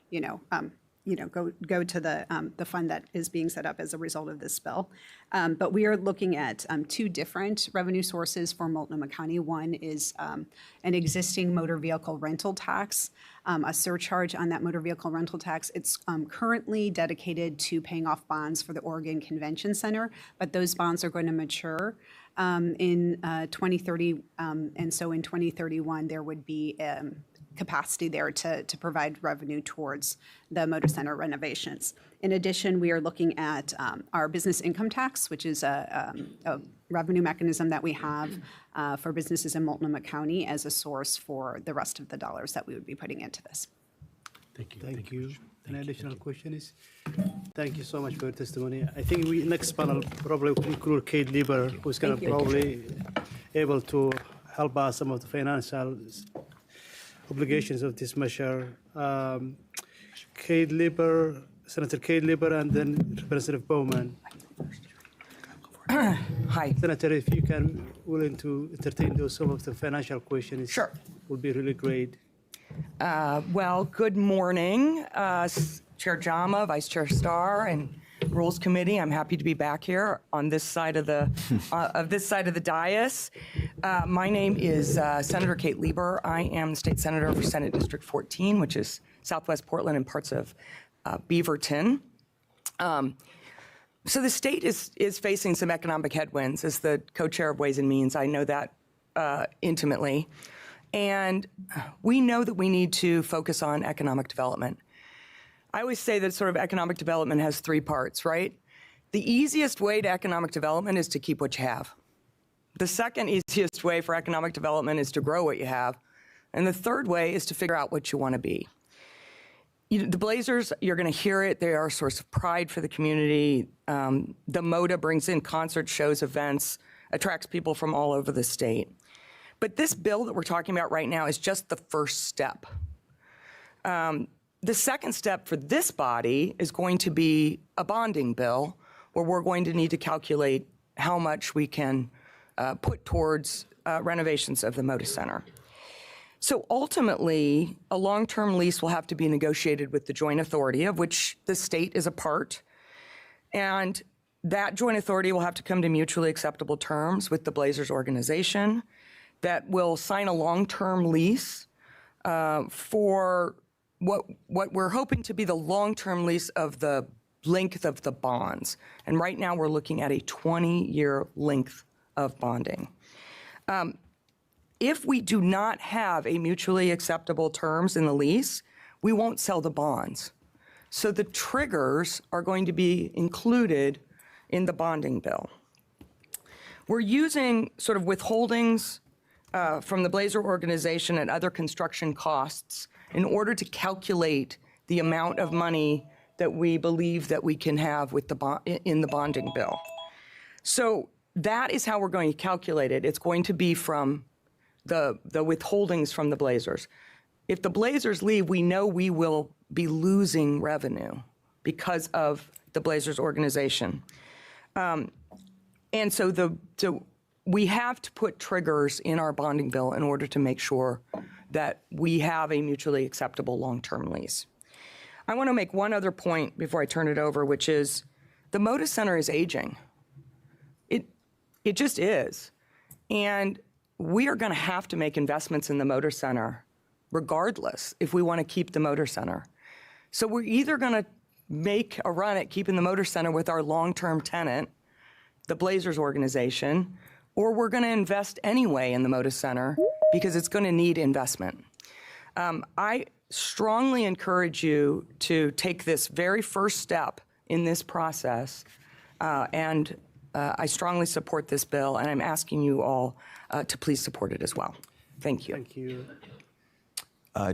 go to the fund that is being set up as a result of this bill. But we are looking at two different revenue sources for Multnomah County. One is an existing motor vehicle rental tax, a surcharge on that motor vehicle rental tax. It's currently dedicated to paying off bonds for the Oregon Convention Center, but those bonds are going to mature in 2030, and so in 2031 there would be capacity there to provide revenue towards the Moda Center renovations. In addition, we are looking at our business income tax, which is a revenue mechanism that we have for businesses in Multnomah County as a source for the rest of the dollars that we would be putting into this. Thank you. Thank you. An additional question is, thank you so much for your testimony. I think next panel probably will include Kate Lieber, who's going to probably able to help us some of the financial obligations of this measure. Kate Lieber, Senator Kate Lieber, and then Representative Bowman. Hi. Senator, if you can willing to entertain some of the financial questions, Sure. would be really great. Well, good morning, Chair Jama, Vice Chair Starr, and Rules Committee. I'm happy to be back here on this side of the dais. My name is Senator Kate Lieber. I am the state senator for Senate District 14, which is Southwest Portland and parts of Beaverton. So the state is facing some economic headwinds. As the co-chair of Ways and Means, I know that intimately. And we know that we need to focus on economic development. I always say that sort of economic development has three parts, right? The easiest way to economic development is to keep what you have. The second easiest way for economic development is to grow what you have. And the third way is to figure out what you want to be. The Blazers, you're going to hear it, they are a source of pride for the community. The Moda brings in concerts, shows, events, attracts people from all over the state. But this bill that we're talking about right now is just the first step. The second step for this body is going to be a bonding bill where we're going to need to calculate how much we can put towards renovations of the Moda Center. So ultimately, a long-term lease will have to be negotiated with the joint authority, of which the state is a part. And That joint authority will have to come to mutually acceptable terms with the Blazers organization that will sign a long-term lease for what we're hoping to be the long-term lease of the length of the bonds. And right now, we're looking at a 20-year length of bonding. If we do not have a mutually acceptable terms in the lease, we won't sell the bonds. So the triggers are going to be included in the bonding bill. We're using sort of withholdings from the Blazer organization and other construction costs in order to calculate the amount of money that we believe that we can have with in the bonding bill. So that is how we're going to calculate it. It's going to be from the withholdings from the Blazers. If the Blazers leave, we know we will be losing revenue because of the Blazers organization. And so we have to put triggers in our bonding bill in order to make sure that we have a mutually acceptable long-term lease. I want to make one other point before I turn it over, which is the Moda Center is aging. It just is. And we are going to have to make investments in the Moda Center regardless if we want to keep the Moda Center. So we're either going to make a run at keeping the Moda Center with our long-term tenant, the Blazers organization, or we're going to invest anyway in the Moda Center because it's going to need investment. I strongly encourage you to take this very first step in this process, and I strongly support this bill, and I'm asking you all to please support it as well. Thank you. Thank you.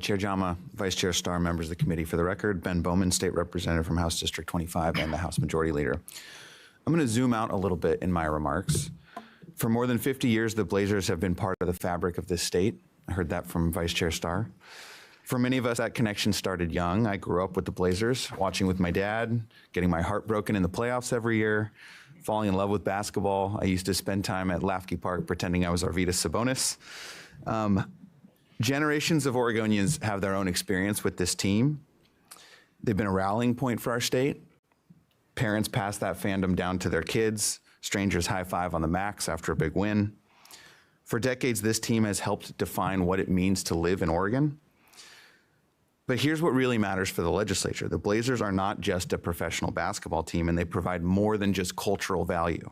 Chair Jama, Vice Chair Starr, members of the committee. For the record, Ben Bowman, State Representative from House District 25 and the House Majority Leader. I'm going to zoom out a little bit in my remarks. For more than 50 years, the Blazers have been part of the fabric of this state. I heard that from Vice Chair Starr. For many of us, that connection started young. I grew up with the Blazers, watching with my dad, getting my heart broken in the playoffs every year, falling in love with basketball. I used to spend time at Lafke Park pretending I was Arvydas Sabonis. Generations of Oregonians have their own experience with this team. They've been a rallying point for our state. Parents pass that fandom down to their kids. Strangers high-five on the max after a big win. For decades, this team has helped define what it means to live in Oregon. But here's what really matters for the legislature. The Blazers are not just a professional basketball team, and they provide more than just cultural value.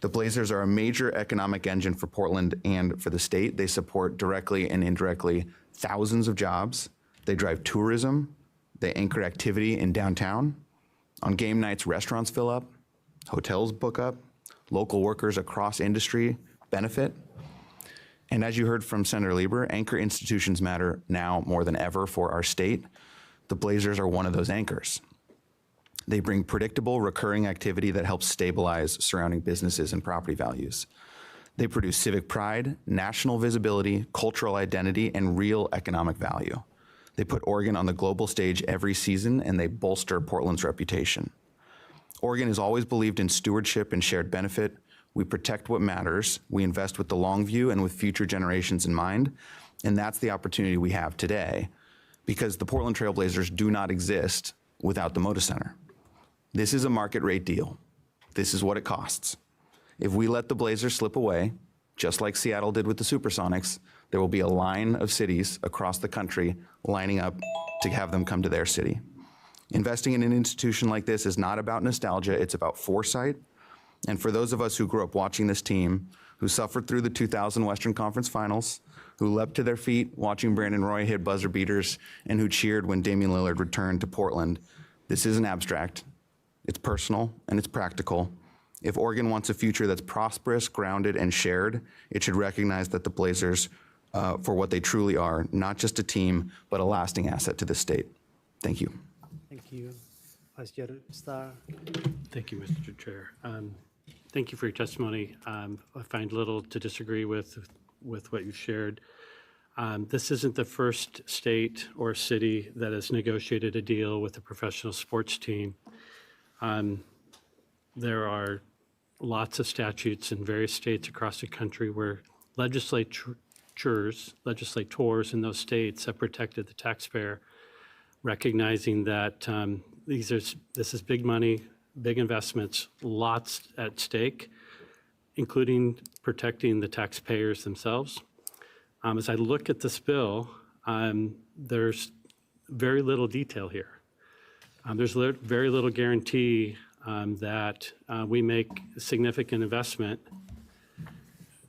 The Blazers are a major economic engine for Portland and for the state. They support directly and indirectly thousands of jobs. They drive tourism. They anchor activity in downtown. On game nights, restaurants fill up, hotels book up, local workers across industry benefit. And as you heard from Senator Lieber, anchor institutions matter now more than ever for our state. The Blazers are one of those anchors. They bring predictable, recurring activity that helps stabilize surrounding businesses and property values. They produce civic pride, national visibility, cultural identity, and real economic value. They put Oregon on the global stage every season, and they bolster Portland's reputation. Oregon has always believed in stewardship and shared benefit. We protect what matters. We invest with the long view and with future generations in mind. And that's the opportunity we have today, because the Portland Trail Blazers do not exist without the Moda Center. This is a market rate deal. This is what it costs. If we let the Blazers slip away, just like Seattle did with the Supersonics, there will be a line of cities across the country lining up to have them come to their city. Investing in an institution like this is not about nostalgia, it's about foresight. And for those of us who grew up watching this team, who suffered through the 2000 Western Conference Finals, who leapt to their feet watching Brandon Roy hit buzzer beaters, and who cheered when Damian Lillard returned to Portland, this isn't abstract. It's personal and it's practical. If Oregon wants a future that's prosperous, grounded, and shared, it should recognize that the Blazers, for what they truly are, not just a team, but a lasting asset to the state. Thank you. Thank you. Vice Chair Starr. Thank you, Mr. Chair. Thank you for your testimony. I find little to disagree with what you've shared. This isn't the first state or city that has negotiated a deal with a professional sports team. There are lots of statutes in various states across the country where legislators in those states have protected the taxpayer, recognizing that this is big money big investments, lots at stake, including protecting the taxpayers themselves. As I look at this bill, there's very little detail here. There's very little guarantee that we make significant investment,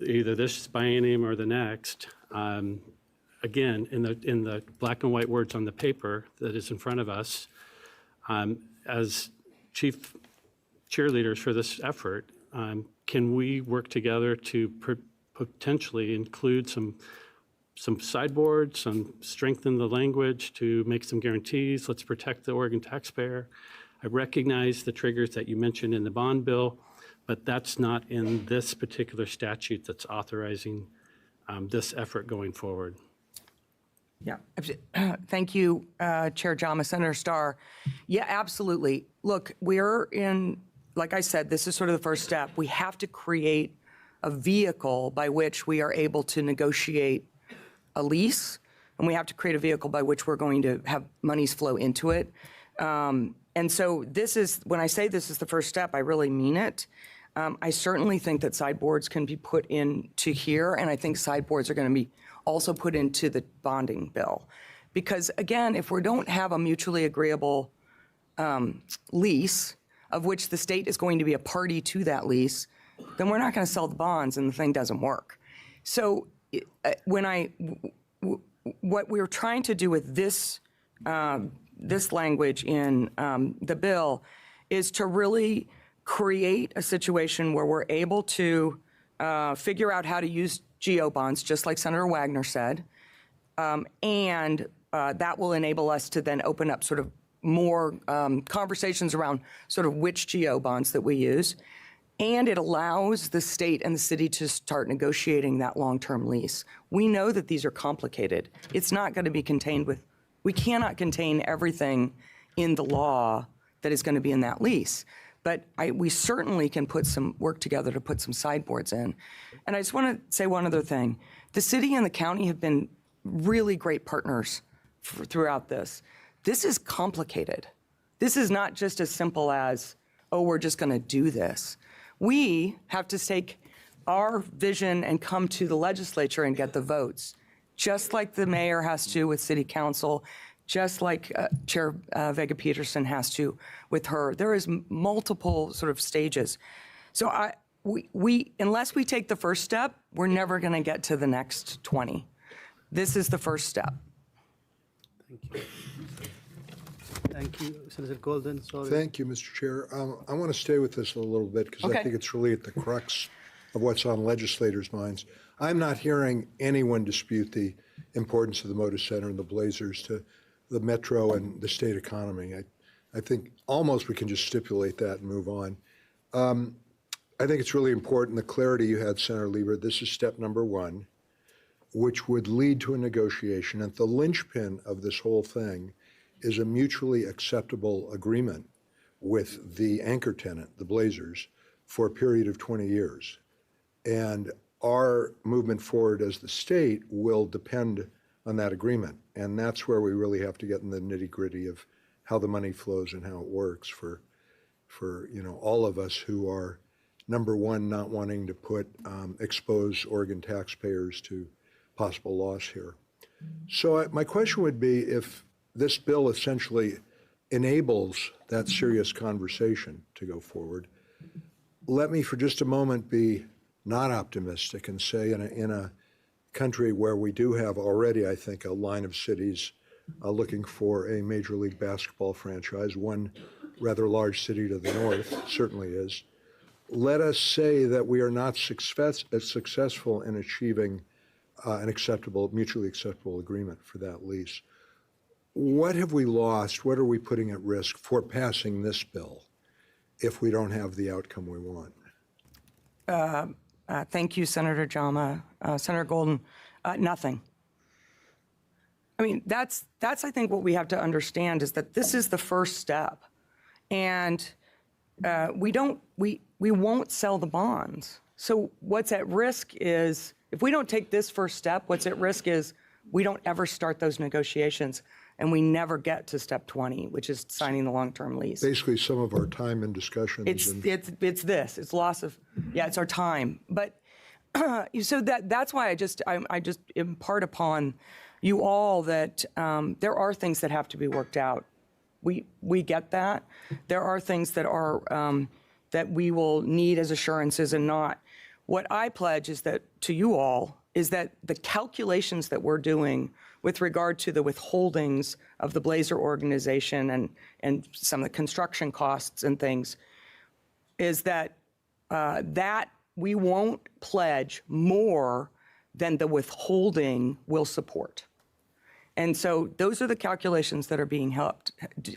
either this biennium or the next. Again, in the black and white words on the paper that is in front of us, as chief cheerleaders for this effort, can we work together to potentially include some sideboards, strengthen the language to make some guarantees? Let's protect the Oregon taxpayer. I recognize the triggers that you mentioned in the bond bill, but that's not in this particular statute that's authorizing this effort going forward. Yeah, thank you, Chair Jama. Senator Starr. Yeah, absolutely. Look, we're in, like I said, this is sort of the first step. We have to create a vehicle by which we are able to negotiate a lease, and we have to create a vehicle by which we're going to have monies flow into it. And so this is, when I say this is the first step, I really mean it. I certainly think that sideboards can be put into here, and I think sideboards are going to be also put into the bonding bill. Because again, if we don't have a mutually agreeable lease, of which the state is going to be a party to that lease, then we're not going to sell the bonds and the thing doesn't work. So what we're trying to do with this this language in the bill is to really create a situation where we're able to figure out how to use GO bonds, just like Senator Wagner said, and that will enable us to then open up sort of more conversations around sort of which GO bonds that we use. And it allows the state and the city to start negotiating that long-term lease. We know that these are complicated. It's not going to be contained with, we cannot contain everything in the law that is going to be in that lease. But we certainly can put some work together to put some sideboards in. And I just want to say one other thing. The city and the county have been really great partners throughout this. This is complicated. This is not just as simple as, oh, we're just going to do this. We have to take our vision and come to the legislature and get the votes, just like the mayor has to with city council, just like Chair Vega Peterson has to with her. There is multiple sort of stages. So we unless we take the first step, we're never going to get to the next 20. This is the first step. Thank you. Thank you, Senator Golden. Sorry. Thank you, Mr. Chair. I want to stay with this a little bit because I think it's really at the crux of what's on legislators' minds. I'm not hearing anyone dispute the importance of the Moda Center and the Blazers to the metro and the state economy. I think almost we can just stipulate that and move on. I think it's really important, the clarity you had, Senator Lieber. This is step number one, which would lead to a negotiation. And the linchpin of this whole thing is a mutually acceptable agreement with the anchor tenant, the Blazers, for a period of 20 years. And our movement forward as the state will depend on that agreement. And that's where we really have to get in the nitty-gritty of how the money flows and how it works for all of us who are, number one, not wanting to expose Oregon taxpayers to possible loss here. So my question would be, if this bill essentially enables that serious conversation to go forward, let me for just a moment be not optimistic and say in a country where we do have already, I think, a line of cities looking for a Major League Basketball franchise, one rather large city to the north certainly is, let us say that we are not successful in achieving an mutually acceptable agreement for that lease. What have we lost? What are we putting at risk for passing this bill if we don't have the outcome we want? Thank you, Senator Jama. Senator Golden, nothing. I mean, that's I think what we have to understand is that this is the first step, and we won't sell the bonds. So what's at risk is, if we don't take this first step, what's at risk is we don't ever start those negotiations. and we never get to step 20, which is signing the long-term lease. Basically, some of our time and discussions. It's loss of, it's our time. But so that's why I just impart upon you all that there are things that have to be worked out. We get that. There are things that are that we will need as assurances and not. What I pledge is that to you all is that the calculations that we're doing with regard to the withholdings of the Blazer organization and some of the construction costs and things is that that we won't pledge more than the withholding will support. And so those are the calculations that are being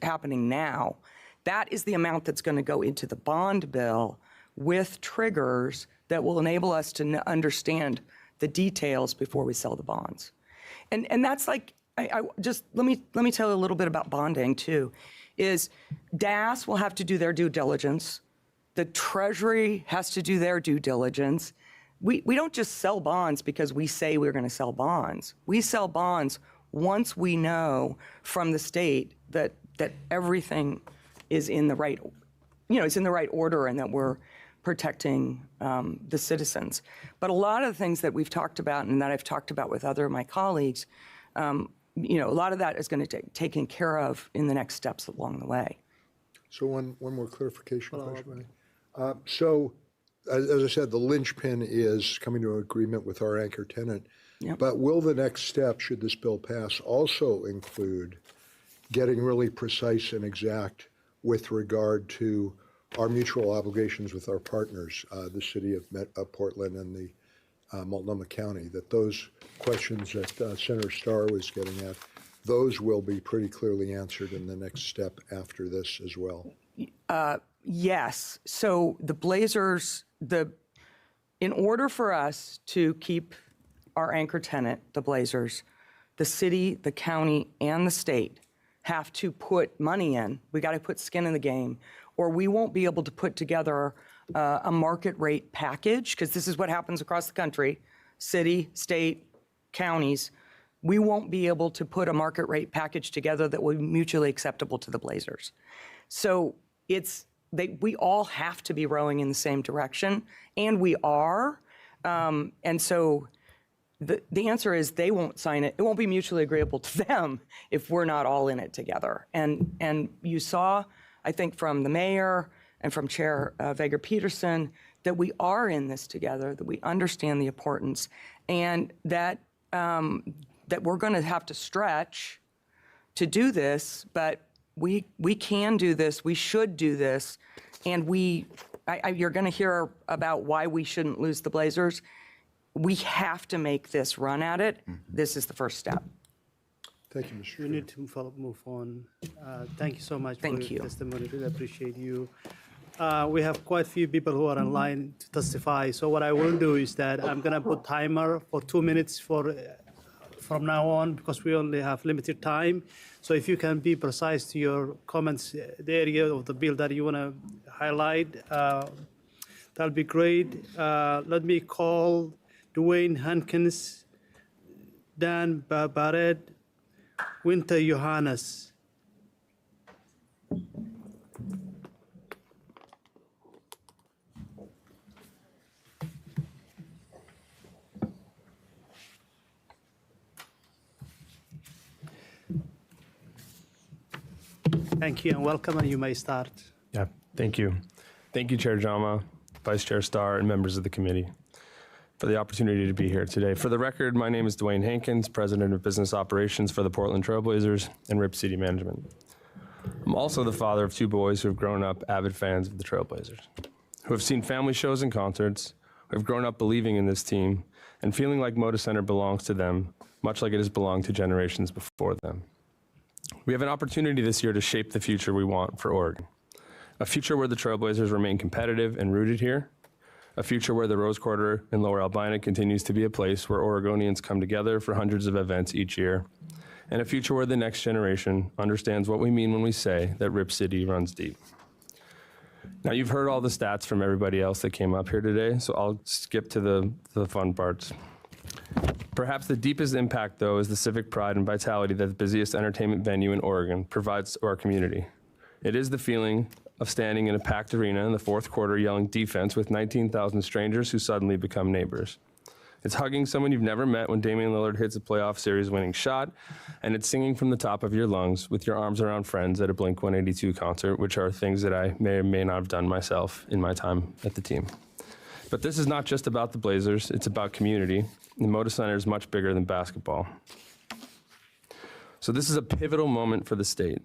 happening now. That is the amount that's going to go into the bond bill with triggers that will enable us to understand the details before we sell the bonds. And that's like, I just, let me tell you a little bit about bonding too, is DAS will have to do their due diligence. The Treasury has to do their due diligence. We don't just sell bonds because we say we're going to sell bonds. We sell bonds once we know from the state that everything is in the right, it's in the right order and that we're protecting the citizens. But a lot of the things that we've talked about and that I've talked about with other of my colleagues, a lot of that is going to be taken care of in the next steps along the way. So one more clarification question. So, as I said, the linchpin is coming to an agreement with our anchor tenant. Yep. But will the next step, should this bill pass, also include getting really precise and exact with regard to our mutual obligations with our partners, the city of Portland and the Multnomah County, that those questions that Senator Starr was getting at, those will be pretty clearly answered in the next step after this as well? Yes. So the Blazers, in order for us to keep our anchor tenant, the Blazers, the city, the county, and the state have to put money in. We got to put skin in the game, or we won't be able to put together a market rate package, because this is what happens across the country, city, state, counties. We won't be able to put a market rate package together that will be mutually acceptable to the Blazers. So we all have to be rowing in the same direction, and we are. And so the answer is they won't sign it. It won't be mutually agreeable to them if we're not all in it together. And you saw, I think, from the mayor and from Chair Vager-Peterson that we are in this together, that we understand the importance, and that we're going to have to stretch to do this, but we can do this, we should do this, and you're going to hear about why we shouldn't lose the Blazers. We have to make this run at it. This is the first step. Thank you, Mr. We need to move on. Thank you so much for your testimony. Really appreciate you. We have quite a few people who are online to testify. So what I will do is that I'm going to put timer for 2 minutes from now on, because we only have limited time. So if you can be precise to your comments, the area of the bill that you want to highlight, that'll be great. Let me call Dwayne Hankins, Dan Barrett, Winter Johannes. Thank you and welcome, and you may start. Yeah, thank you. Thank you, Chair Jama, Vice Chair Starr, and members of the committee for the opportunity to be here today. For the record, my name is Dwayne Hankins, President of Business Operations for the Portland Trailblazers and RIP City Management. I'm also the father of 2 boys who have grown up avid fans of the Trailblazers, who have seen family shows and concerts, who have grown up believing in this team and feeling like Moda Center belongs to them, much like it has belonged to generations before them. We have an opportunity this year to shape the future we want for Oregon. A future where the Trailblazers remain competitive and rooted here. A future where the Rose Quarter in Lower Albina continues to be a place where Oregonians come together for hundreds of events each year. And a future where the next generation understands what we mean when we say that RIP City runs deep. Now, you've heard all the stats from everybody else that came up here today, so I'll skip to the fun parts. Perhaps the deepest impact, though, is the civic pride and vitality that the busiest entertainment venue in Oregon provides to our community. It is the feeling of standing in a packed arena in the fourth quarter yelling defense with 19,000 strangers who suddenly become neighbors. It's hugging someone you've never met when Damian Lillard hits a playoff series winning shot, and it's singing from the top of your lungs with your arms around friends at a Blink-182 concert, which are things that I may or may not have done myself in my time at the team. But this is not just about the Blazers, it's about community. The Moda Center is much bigger than basketball. So this is a pivotal moment for the state.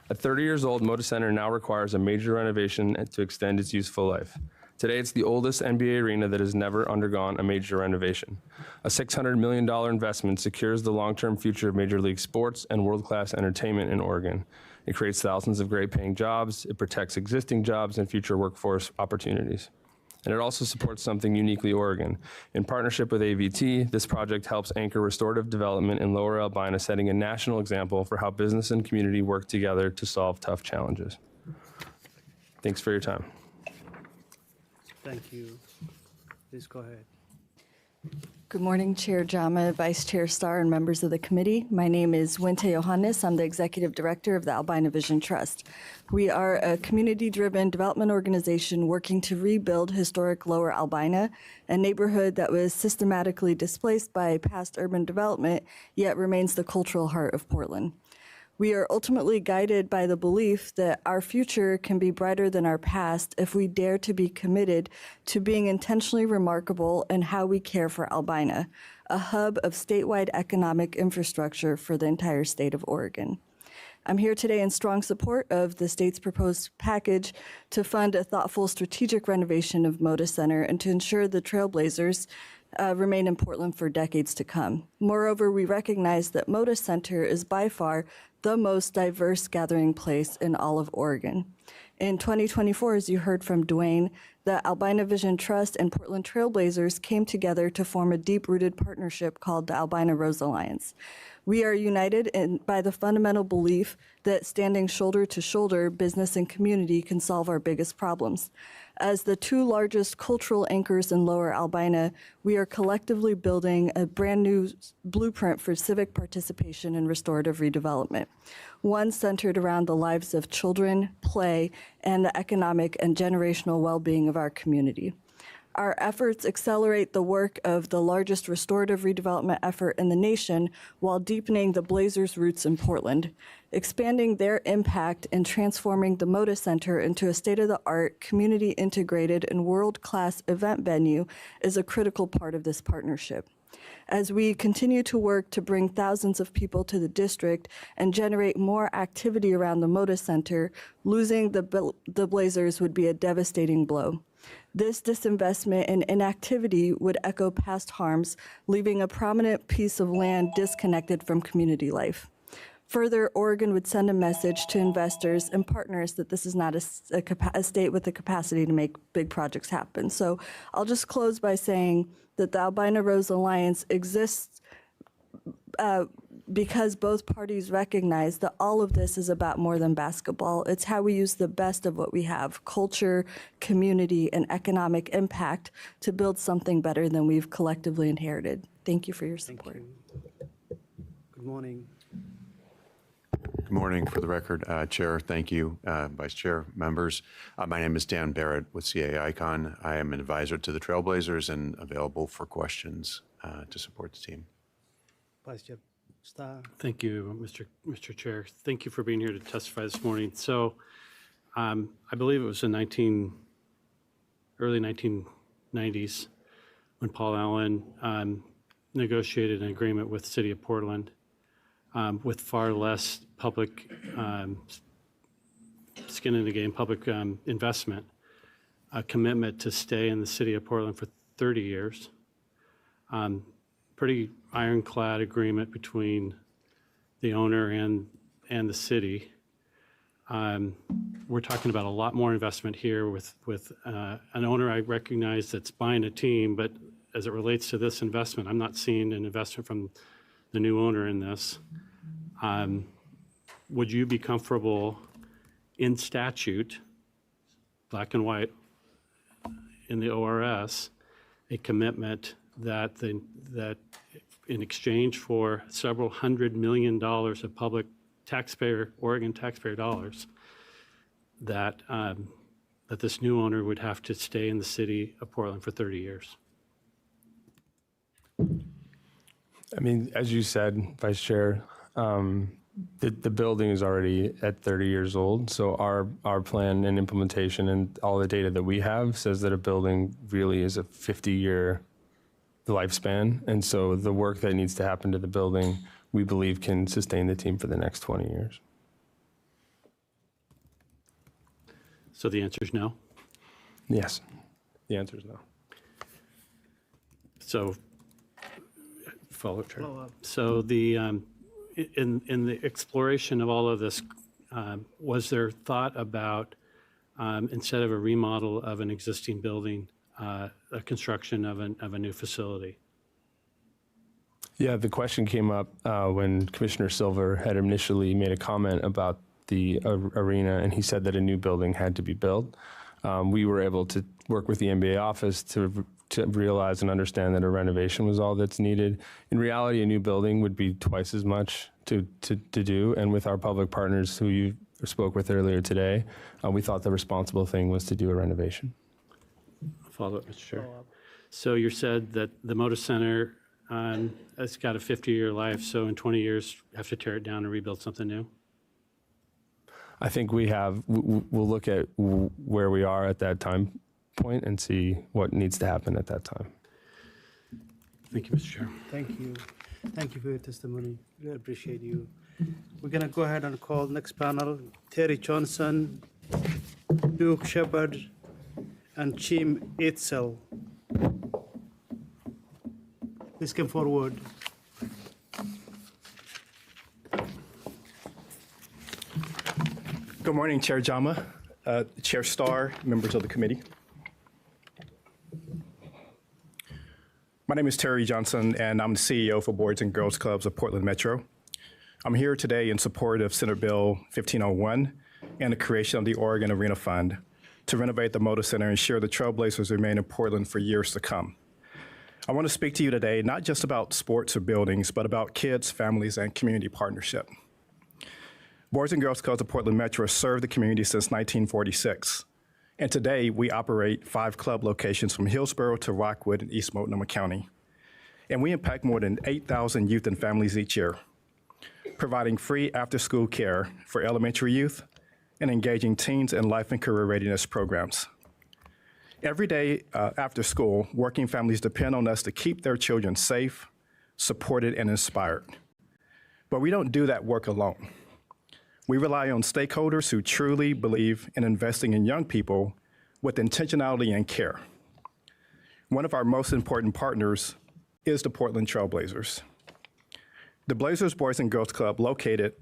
At 30 years old, Moda Center now requires a major renovation to extend its useful life. Today, it's the oldest NBA arena that has never undergone a major renovation. A $600 million investment secures the long-term future of Major League sports and world-class entertainment in Oregon. It creates thousands of great-paying jobs, it protects existing jobs and future workforce opportunities. And it also supports something uniquely Oregon. In partnership with AVT, this project helps anchor restorative development in Lower Albina, setting a national example for how business and community work together to solve tough challenges. Thanks for your time. Thank you. Please go ahead. Good morning, Chair Jama, Vice Chair Starr, and members of the committee. My name is Wente Johannes. I'm the Executive Director of the Albina Vision Trust. We are a community-driven development organization working to rebuild historic Lower Albina, a neighborhood that was systematically displaced by past urban development, yet remains the cultural heart of Portland. We are ultimately guided by the belief that our future can be brighter than our past if we dare to be committed to being intentionally remarkable in how we care for Albina, a hub of statewide economic infrastructure for the entire state of Oregon. I'm here today in strong support of the state's proposed package to fund a thoughtful strategic renovation of Moda Center and to ensure the Trailblazers remain in Portland for decades to come. Moreover, we recognize that Moda Center is by far the most diverse gathering place in all of Oregon. In 2024, as you heard from Dwayne, the Albina Vision Trust and Portland Trailblazers came together to form a deep-rooted partnership called the Albina Rose Alliance. We are united by the fundamental belief that standing shoulder to shoulder, business and community can solve our biggest problems. As the two largest cultural anchors in Lower Albina, we are collectively building a brand new blueprint for civic participation and restorative redevelopment, one centered around the lives of children, play, and the economic and generational well-being of our community. Our efforts accelerate the work of the largest restorative redevelopment effort in the nation while deepening the Blazers' roots in Portland, expanding their impact and transforming the Moda Center into a state-of-the-art, community-integrated, and world-class event venue is a critical part of this partnership. As we continue to work to bring thousands of people to the district and generate more activity around the Moda Center, losing the Blazers would be a devastating blow. This disinvestment and inactivity would echo past harms, leaving a prominent piece of land disconnected from community life. Further, Oregon would send a message to investors and partners that this is not a state with the capacity to make big projects happen. So I'll just close by saying that the Albina Rose Alliance exists because both parties recognize that all of this is about more than basketball. It's how we use the best of what we have, culture, community, and economic impact to build something better than we've collectively inherited. Thank you for your support. Thank you. Good morning. Good morning. For the record, Chair, thank you, Vice Chair, members. My name is Dan Barrett with CA Icon. I am an advisor to the Trailblazers and available for questions to support the team. Vice Chair Starr. Thank you, Mr. Chair. Thank you for being here to testify this morning. So I believe it was in early 1990s when Paul Allen negotiated an agreement with the City of Portland with far less public skin in the game, public investment, a commitment to stay in the City of Portland for 30 years. Pretty ironclad agreement between the owner and the city. We're talking about a lot more investment here with an owner I recognize that's buying a team, but as it relates to this investment, I'm not seeing an investment from the new owner in this. Would you be comfortable in statute, black and white, in the ORS, a commitment that in exchange for several $100 million of public Oregon taxpayer dollars, that this new owner would have to stay in the city of Portland for 30 years. I mean, as you said, Vice Chair, the building is already at 30 years old. So our plan and implementation and all the data that we have says that a building really is a 50-year lifespan. And so the work that needs to happen to the building, we believe can sustain the team for the next 20 years. So the answer is no? Yes, the answer is no. So, follow-up. So the, in the exploration of all of this, was there thought about, instead of a remodel of an existing building, a construction of a new facility? Yeah, the question came up when Commissioner Silver had initially made a comment about the arena, and he said that a new building had to be built. We were able to work with the NBA office to realize and understand that a renovation was all that's needed. In reality, a new building would be twice as much to do, and with our public partners who you spoke with earlier today, we thought the responsible thing was to do a renovation. Follow-up, Mr. Chair. So you said that the Moda Center, it's got a 50-year life, so in 20 years, have to tear it down and rebuild something new? I think we'll look at where we are at that time point and see what needs to happen at that time. Thank you, Mr. Chair. Thank you. Thank you for your testimony. We appreciate you. We're going to go ahead and call next panel, Terry Johnson, Duke Shepard, and Chim Itzel. Please come forward. Good morning, Chair Jama, Chair Starr, members of the committee. My name is Terry Johnson, and I'm the CEO for Boys and Girls Clubs of Portland Metro. I'm here today in support of Senate Bill 1501 and the creation of the Oregon Arena Fund to renovate the Moda Center and ensure the Trailblazers remain in Portland for years to come. I want to speak to you today not just about sports or buildings, but about kids, families, and community partnership. Boys and Girls Clubs of Portland Metro have served the community since 1946. And today, we operate 5 club locations from Hillsborough to Rockwood in East Multnomah County. And we impact more than 8,000 youth and families each year, providing free after-school care for elementary youth and engaging teens in life and career readiness programs. Every day after school, working families depend on us to keep their children safe, supported, and inspired. But we don't do that work alone. We rely on stakeholders who truly believe in investing in young people with intentionality and care. One of our most important partners is the Portland Trailblazers. The Blazers Boys and Girls Club, located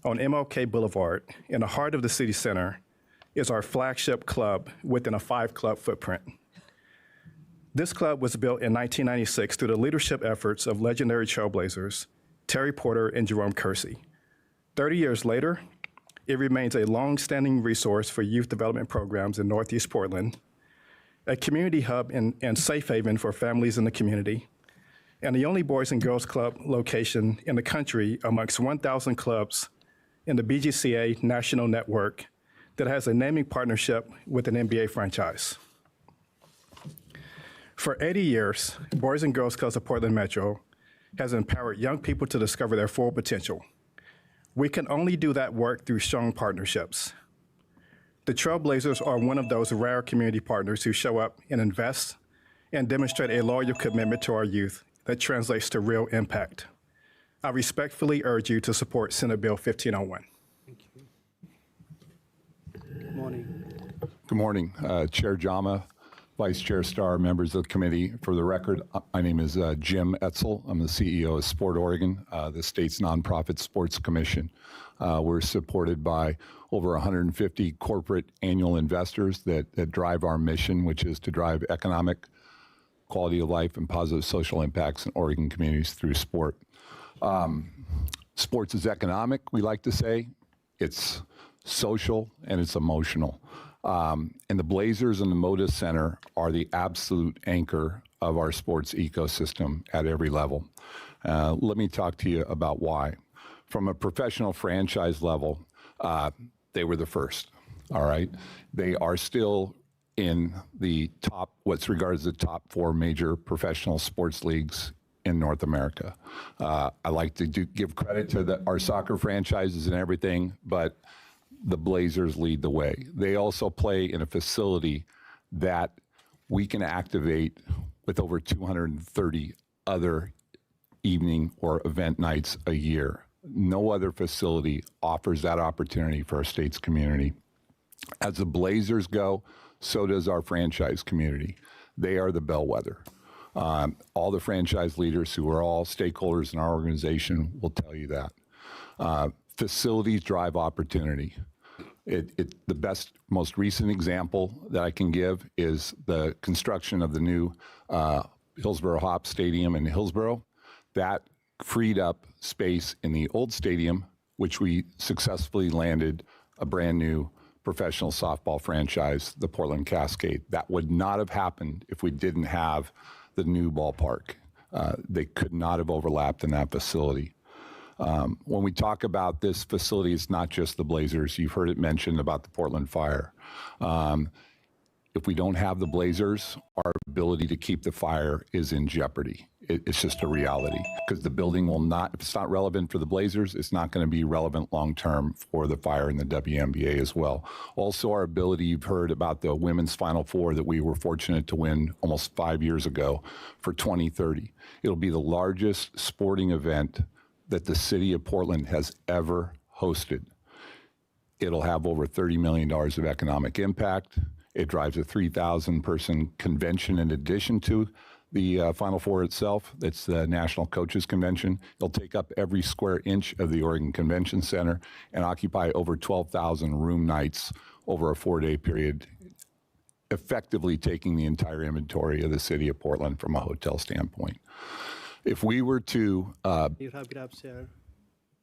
on MLK Boulevard in the heart of the city center, is our flagship club within a 5-club footprint. This club was built in 1996 through the leadership efforts of legendary Trailblazers, Terry Porter and Jerome Kersey. 30 years later, it remains a long-standing resource for youth development programs in Northeast Portland, a community hub and safe haven for families in the community, and the only Boys and Girls Club location in the country amongst 1,000 clubs in the BGCA national network that has a naming partnership with an NBA franchise. For 80 years, Boys and Girls Clubs of Portland Metro has empowered young people to discover their full potential. We can only do that work through strong partnerships. The Trailblazers are one of those rare community partners who show up and invest and demonstrate a loyal commitment to our youth that translates to real impact. I respectfully urge you to support Senate Bill 1501. Thank you. Good morning. Good morning, Chair Jama, Vice Chair Starr, members of the committee. For the record, my name is Jim Etzel. I'm the CEO of Sport Oregon, the state's nonprofit sports commission. We're supported by over 150 corporate annual investors that drive our mission, which is to drive economic, quality of life, and positive social impacts in Oregon communities through sport. Sports is economic, we like to say. It's social and it's emotional. And the Blazers and the Moda Center are the absolute anchor of our sports ecosystem at every level. Let me talk to you about why. From a professional franchise level, they were the first, all right? They are still in the top, what's regarded as the top 4 major professional sports leagues in North America. I like to give credit to our soccer franchises and everything, but the Blazers lead the way. They also play in a facility that we can activate with over 230 other evening or event nights a year. No other facility offers that opportunity for our state's community. As the Blazers go, so does our franchise community. They are the bellwether. All the franchise leaders who are all stakeholders in our organization will tell you that. Facilities drive opportunity. The best, most recent example that I can give is the construction of the new Hillsborough Hop Stadium in Hillsborough. That freed up space in the old stadium, which we successfully landed a brand new professional softball franchise, the Portland Cascade. That would not have happened if we didn't have the new ballpark. They could not have overlapped in that facility. When we talk about this facility, it's not just the Blazers. You've heard it mentioned about the Portland Fire. If we don't have the Blazers, our ability to keep the fire is in jeopardy. It's just a reality because the building will not, if it's not relevant for the Blazers, it's not going to be relevant long-term for the fire in the WNBA as well. Also, our ability, you've heard about the women's Final Four that we were fortunate to win almost 5 years ago for 2030. It'll be the largest sporting event that the city of Portland has ever hosted. It'll have over $30 million of economic impact. It drives a 3,000 person convention in addition to the Final Four itself. It's the National Coaches Convention. It'll take up every square inch of the Oregon Convention Center and occupy over 12,000 room nights over a 4-day period, effectively taking the entire inventory of the city of Portland from a hotel standpoint. If we were to... You wrap it up, sir.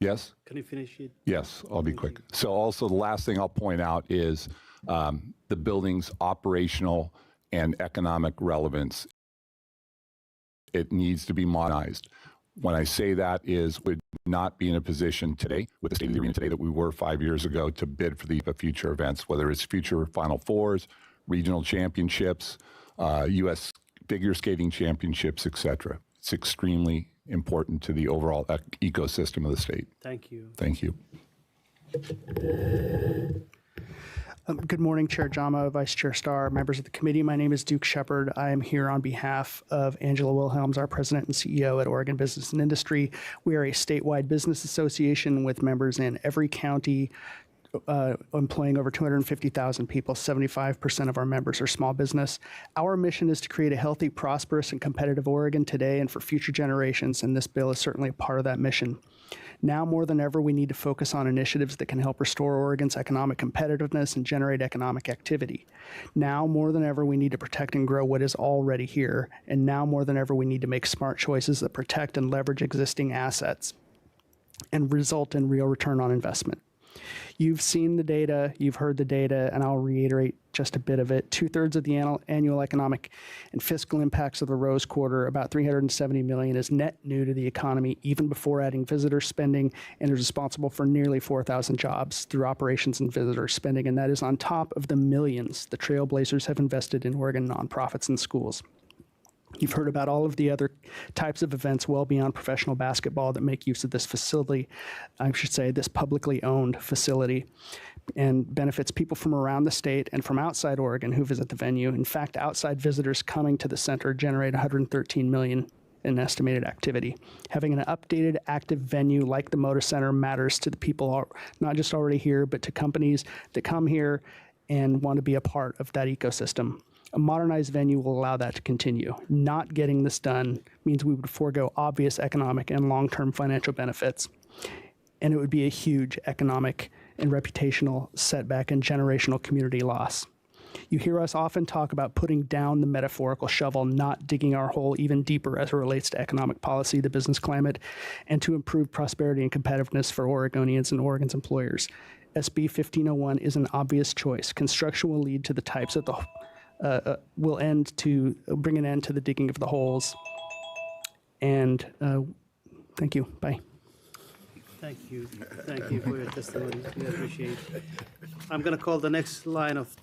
Yes? Can you finish it? Yes, I'll be quick. So also the last thing I'll point out is the building's operational and economic relevance. It needs to be modernized. When I say that is, would not be in a position today, with the state of the arena today, that we were 5 years ago to bid for the future events, whether it's future Final Fours, regional championships, U.S. figure skating championships, et cetera. It's extremely important to the overall ecosystem of the state. Thank you. Thank you. Good morning, Chair Jama, Vice Chair Starr, members of the committee. My name is Duke Shepard. I am here on behalf of Angela Wilhelms, our president and CEO at Oregon Business and Industry. We are a statewide business association with members in every county, employing over 250,000 people. 75% of our members are small business. Our mission is to create a healthy, prosperous, and competitive Oregon today and for future generations, and this bill is certainly a part of that mission. Now more than ever, we need to focus on initiatives that can help restore Oregon's economic competitiveness and generate economic activity. Now more than ever, we need to protect and grow what is already here. And now more than ever, we need to make smart choices that protect and leverage existing assets and result in real return on investment. You've seen the data, you've heard the data, and I'll reiterate just a bit of it. 2/3 of the annual economic and fiscal impacts of the Rose Quarter, about $370 million, is net new to the economy, even before adding visitor spending, and is responsible for nearly 4,000 jobs through operations and visitor spending, and that is on top of the millions the Trailblazers have invested in Oregon nonprofits and schools. You've heard about all of the other types of events well beyond professional basketball that make use of this facility, I should say this publicly owned facility, and benefits people from around the state and from outside Oregon who visit the venue. In fact, outside visitors coming to the center generate $113 million in estimated activity. Having an updated, active venue like the Moda Center matters to the people not just already here, but to companies that come here and want to be a part of that ecosystem. A modernized venue will allow that to continue. Not getting this done means we would forego obvious economic and long-term financial benefits, and it would be a huge economic and reputational setback and generational community loss. You hear us often talk about putting down the metaphorical shovel, not digging our hole even deeper as it relates to economic policy, the business climate, and to improve prosperity and competitiveness for Oregonians and Oregon's employers. SB 1501 is an obvious choice. Construction will lead to the types of bring an end to the digging of the holes. And thank you. Bye. Thank you. Thank you for your testimony. We appreciate it. I'm going to call the next line of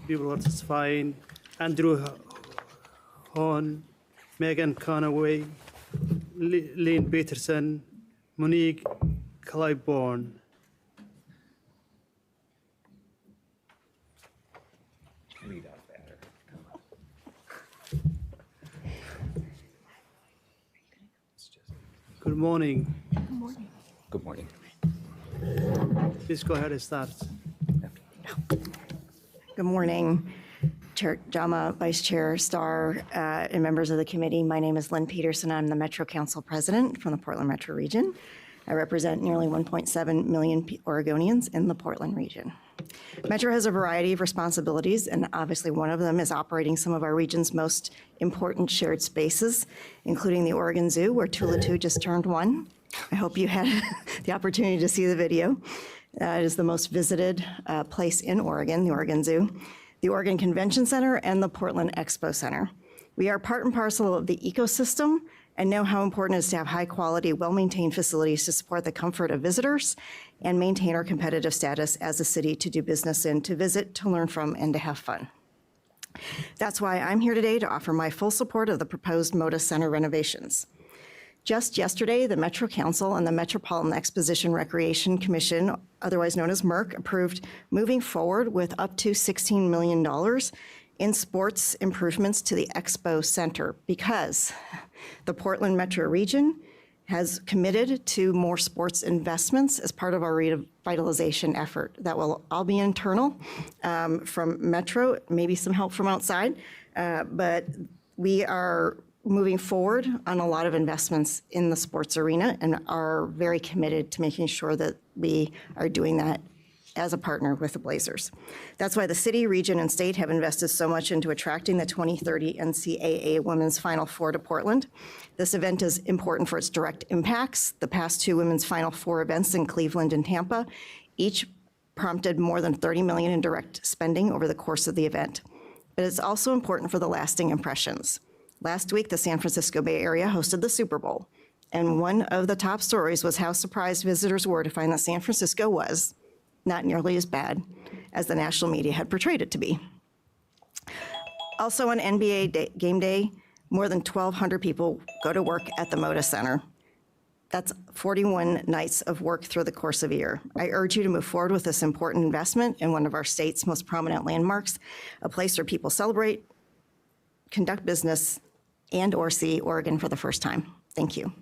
people who are testifying. Andrew Horn, Megan Conaway, Lynn Peterson, Monique Clybourne. Good morning. Good morning. Good morning. Please go ahead and start. Good morning, Chair Jama, Vice Chair Starr, and members of the committee. My name is Lynn Peterson. I'm the Metro Council President from the Portland Metro region. I represent nearly 1.7 million Oregonians in the Portland region. Metro has a variety of responsibilities, and obviously one of them is operating some of our region's most important shared spaces, including the Oregon Zoo, where Tula 2 just turned 1. I hope you had the opportunity to see the video. It is the most visited place in Oregon, the Oregon Zoo, the Oregon Convention Center, and the Portland Expo Center. We are part and parcel of the ecosystem and know how important it is to have high-quality, well-maintained facilities to support the comfort of visitors and maintain our competitive status as a city to do business in, to visit, to learn from, and to have fun. That's why I'm here today to offer my full support of the proposed Moda Center renovations. Just yesterday, the Metro Council and the Metropolitan Exposition Recreation Commission, otherwise known as MERC, approved moving forward with up to $16 million in sports improvements to the Expo Center because the Portland Metro region has committed to more sports investments as part of our revitalization effort. That will all be internal from Metro, maybe some help from outside, but we are moving forward on a lot of investments in the sports arena and are very committed to making sure that we are doing that as a partner with the Blazers. That's why the city, region, and state have invested so much into attracting the 2030 NCAA Women's Final Four to Portland. This event is important for its direct impacts. The past 2 Women's Final Four events in Cleveland and Tampa each prompted more than $30 million in direct spending over the course of the event. But it's also important for the lasting impressions. Last week, the San Francisco Bay Area hosted the Super Bowl, and one of the top stories was how surprised visitors were to find that San Francisco was not nearly as bad as the national media had portrayed it to be. Also on NBA game day, more than 1,200 people go to work at the Moda Center. That's 41 nights of work through the course of a year. I urge you to move forward with this important investment in one of our state's most prominent landmarks, a place where people celebrate, conduct business, and/or see Oregon for the first time. Thank you.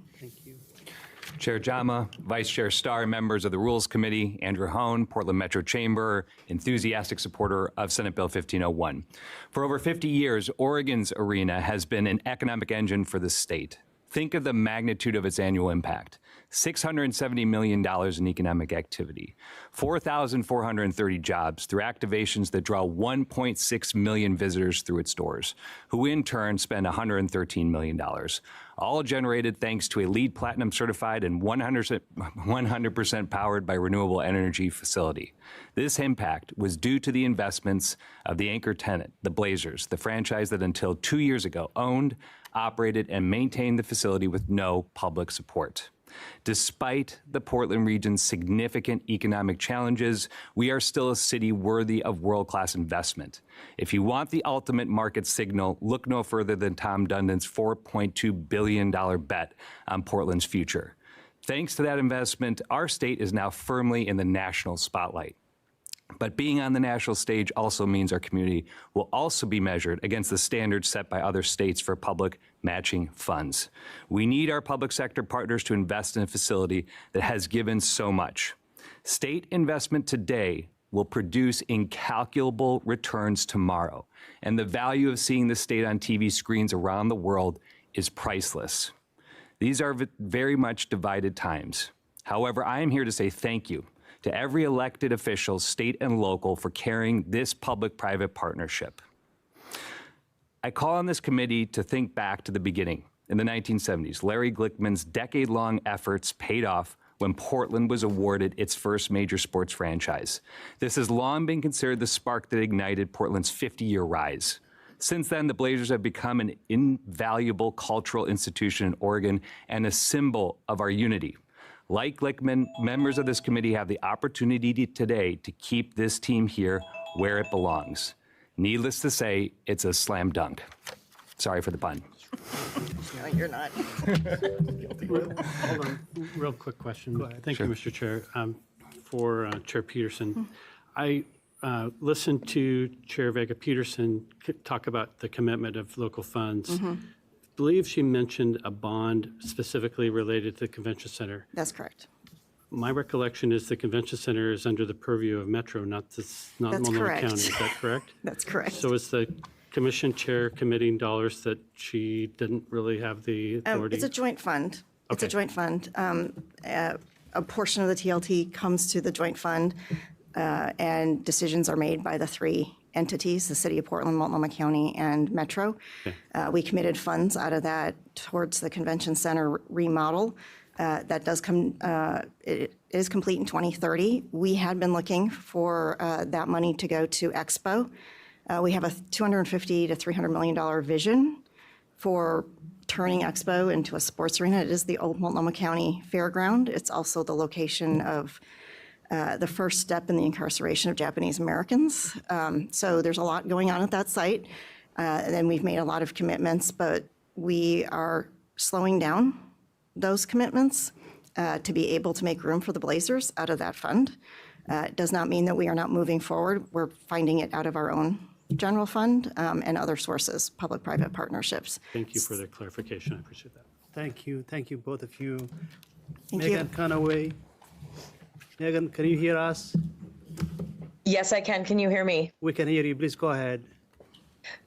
Chair Jama, Vice Chair Starr, members of the Rules Committee, Andrew Hone, Portland Metro Chamber, enthusiastic supporter of Senate Bill 1501. For over 50 years, Oregon's arena has been an economic engine for the state. Think of the magnitude of its annual impact. $670 million in economic activity, 4,430 jobs through activations that draw 1.6 million visitors through its doors, who in turn spend $113 million, all generated thanks to a LEED Platinum certified and 100% powered by renewable energy facility. This impact was due to the investments of the anchor tenant, the Blazers, the franchise that until 2 years ago owned, operated, and maintained the facility with no public support. Despite the Portland region's significant economic challenges, we are still a city worthy of world-class investment. If you want the ultimate market signal, look no further than Tom Dundon's $4.2 billion bet on Portland's future. Thanks to that investment, our state is now firmly in the national spotlight. But being on the national stage also means our community will also be measured against the standards set by other states for public matching funds. We need our public sector partners to invest in a facility that has given so much. State investment today will produce incalculable returns tomorrow, and the value of seeing the state on TV screens around the world is priceless. These are very much divided times. However, I am here to say thank you to every elected official, state and local, for carrying this public-private partnership. I call on this committee to think back to the beginning. In the 1970s, Larry Glickman's decade-long efforts paid off when Portland was awarded its first major sports franchise. This has long been considered the spark that ignited Portland's 50-year rise. Since then, the Blazers have become an invaluable cultural institution in Oregon and a symbol of our unity. Members of this committee have the opportunity today to keep this team here where it belongs. Needless to say, it's a slam dunk. Sorry for the pun. No, you're not. Hold on, real quick question. Thank you, Mr. Chair. For Chair Peterson, I listened to Chair Vega Peterson talk about the commitment of local funds. I believe she mentioned a bond specifically related to the convention center. That's correct. My recollection is the convention center is under the purview of Metro, not Multnomah correct. County. Is that correct? That's correct. So is the commission chair committing dollars that she didn't really have the authority? It's a joint fund. It's a joint fund. A portion of the TLT comes to the joint fund, and decisions are made by the three entities, the City of Portland, Multnomah County, and Metro. We committed funds out of that towards the convention center remodel. That does come, it is complete in 2030. We had been looking for that money to go to Expo. We have a $250 to $300 million vision for turning Expo into a sports arena. It is the old Multnomah County Fairground. It's also the location of the first step in the incarceration of Japanese Americans. So there's a lot going on at that site. And then we've made a lot of commitments, but we are slowing down those commitments to be able to make room for the Blazers out of that fund. It does not mean that we are not moving forward. We're finding it out of our own general fund and other sources, public-private partnerships. Thank you for the clarification. I appreciate that. Thank you, both of you. Thank Megan you. Conaway. Megan, can you hear us? Yes, I can. Can you hear me? We can hear you. Please go ahead.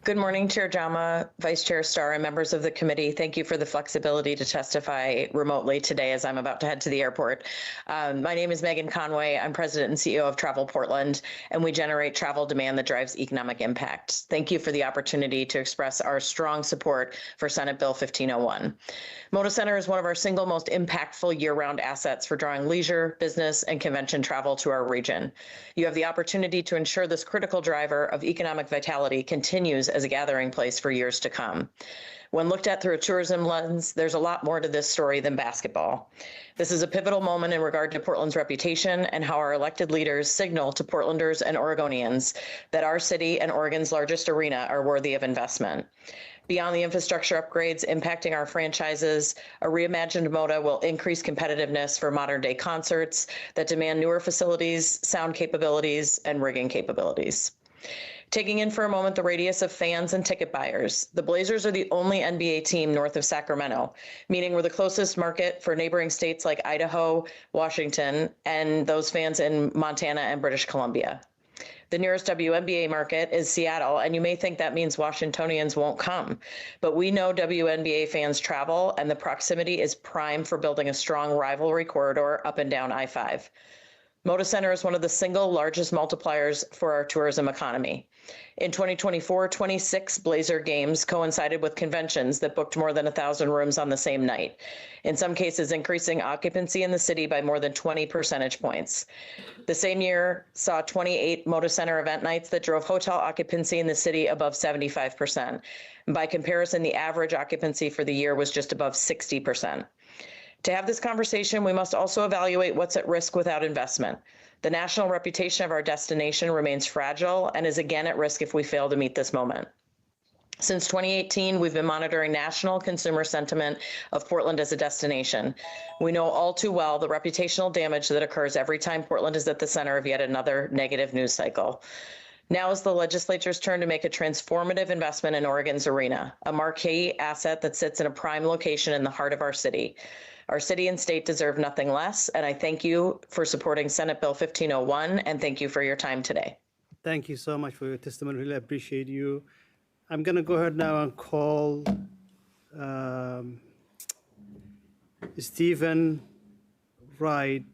Good morning, Chair Jama, Vice Chair Starr, and members of the committee. Thank you for the flexibility to testify remotely today as I'm about to head to the airport. My name is Megan Conway. I'm President and CEO of Travel Portland, and we generate travel demand that drives economic impact. Thank you for the opportunity to express our strong support for Senate Bill 1501. Moda Center is one of our single most impactful year-round assets for drawing leisure, business, and convention travel to our region. You have the opportunity to ensure this critical driver of economic vitality continues as a gathering place for years to come. When looked at through a tourism lens, there's a lot more to this story than basketball. This is a pivotal moment in regard to Portland's reputation and how our elected leaders signal to Portlanders and Oregonians that our city and Oregon's largest arena are worthy of investment. Beyond the infrastructure upgrades impacting our franchises, a reimagined Moda will increase competitiveness for modern-day concerts that demand newer facilities, sound capabilities, and rigging capabilities. Taking in for a moment the radius of fans and ticket buyers, the Blazers are the only NBA team north of Sacramento, meaning we're the closest market for neighboring states like Idaho, Washington, and those fans in Montana and British Columbia. The nearest WNBA market is Seattle, and you may think that means Washingtonians won't come. But we know WNBA fans travel, and the proximity is prime for building a strong rivalry corridor up and down I-5. Moda Center is one of the single largest multipliers for our tourism economy. In 2024, 26 Blazer games coincided with conventions that booked more than 1,000 rooms on the same night, in some cases increasing occupancy in the city by more than 20 percentage points. The same year saw 28 Moda Center event nights that drove hotel occupancy in the city above 75%. And by comparison, the average occupancy for the year was just above 60%. To have this conversation, we must also evaluate what's at risk without investment. The national reputation of our destination remains fragile and is again at risk if we fail to meet this moment. Since 2018, we've been monitoring national consumer sentiment of Portland as a destination. We know all too well the reputational damage that occurs every time Portland is at the center of yet another negative news cycle. Now is the legislature's turn to make a transformative investment in Oregon's arena, a marquee asset that sits in a prime location in the heart of our city. Our city and state deserve nothing less, and I thank you for supporting Senate Bill 1501, and thank you for your time today. Thank you so much for your testimony. Really appreciate you. I'm going to go ahead now and call Stephen Wright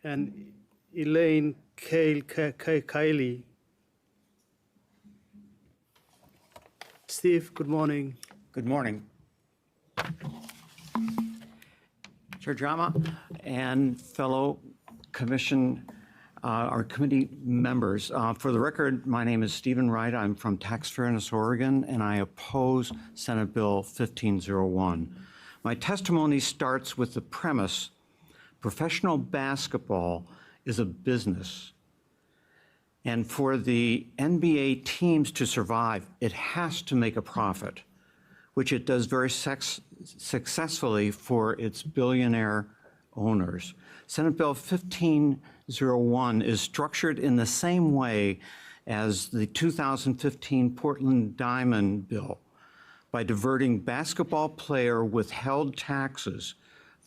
and Elaine Kiley. Steve, good morning. Good morning. Chair Jama and fellow our committee members. For the record, my name is Stephen Wright. I'm from Tax Fairness, Oregon, and I oppose Senate Bill 1501. My testimony starts with the premise: professional basketball is a business. And for the NBA teams to survive, it has to make a profit, which it does very successfully for its billionaire owners. Senate Bill 1501 is structured in the same way as the 2015 Portland Diamond Bill, by diverting basketball player withheld taxes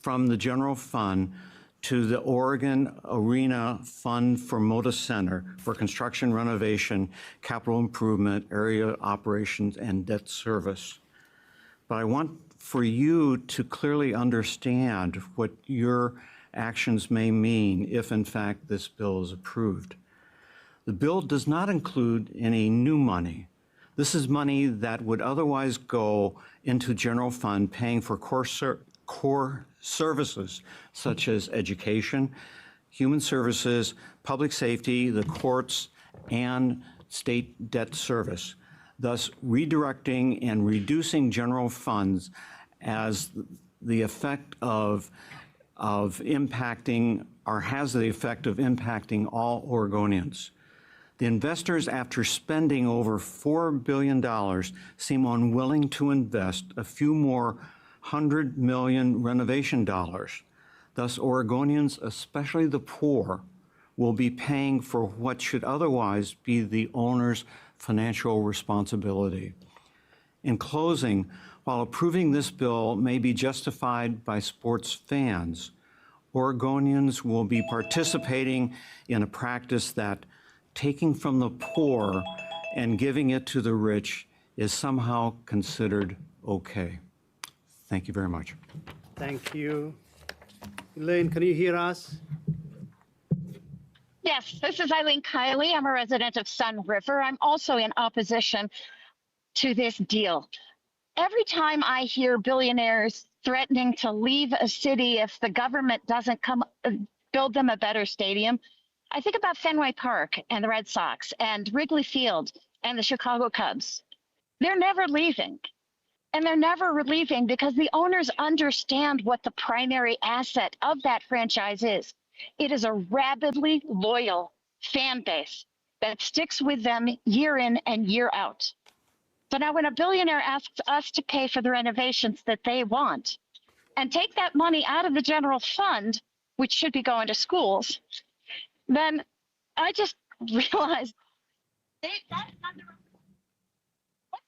from the general fund to the Oregon Arena Fund for Moda Center for construction, renovation, capital improvement, area operations, and debt service. But I want for you to clearly understand what your actions may mean if, in fact, this bill is approved. The bill does not include any new money. This is money that would otherwise go into general fund paying for core services such as education, human services, public safety, the courts, and state debt service, thus redirecting and reducing general funds as the effect of impacting, or has the effect of impacting all Oregonians. The investors, after spending over $4 billion, seem unwilling to invest a few more $100 million renovation dollars. Thus, Oregonians, especially the poor, will be paying for what should otherwise be the owner's financial responsibility. In closing, while approving this bill may be justified by sports fans, Oregonians will be participating in a practice that taking from the poor and giving it to the rich is somehow considered okay. Thank you very much. Thank you. Elaine, can you hear us? Yes, this is Eileen Kiley. I'm a resident of Sun River. I'm also in opposition to this deal. Every time I hear billionaires threatening to leave a city if the government doesn't come build them a better stadium, I think about Fenway Park and the Red Sox and Wrigley Field and the Chicago Cubs. They're never leaving. And they're never leaving because the owners understand what the primary asset of that franchise is. It is a rabidly loyal fan base that sticks with them year in and year out. So now when a billionaire asks us to pay for the renovations that they want and take that money out of the general fund, which should be going to schools, then I just realized what's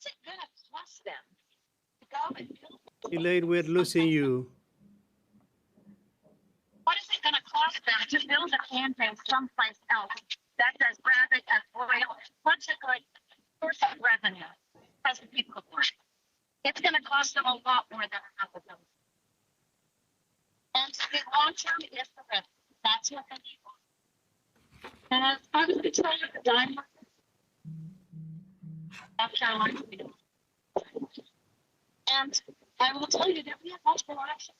it going to cost them to go and build? Elaine, we're losing you. What is it going to cost them to build a fan base someplace else that's as rabid and loyal and such a good source of revenue as the people of Oregon? It's going to cost them a lot more than $500 million. And the long term is the revenue. That's what they need. And I was going to tell you the dime market. South Carolina. And I will tell you that we have multiple options.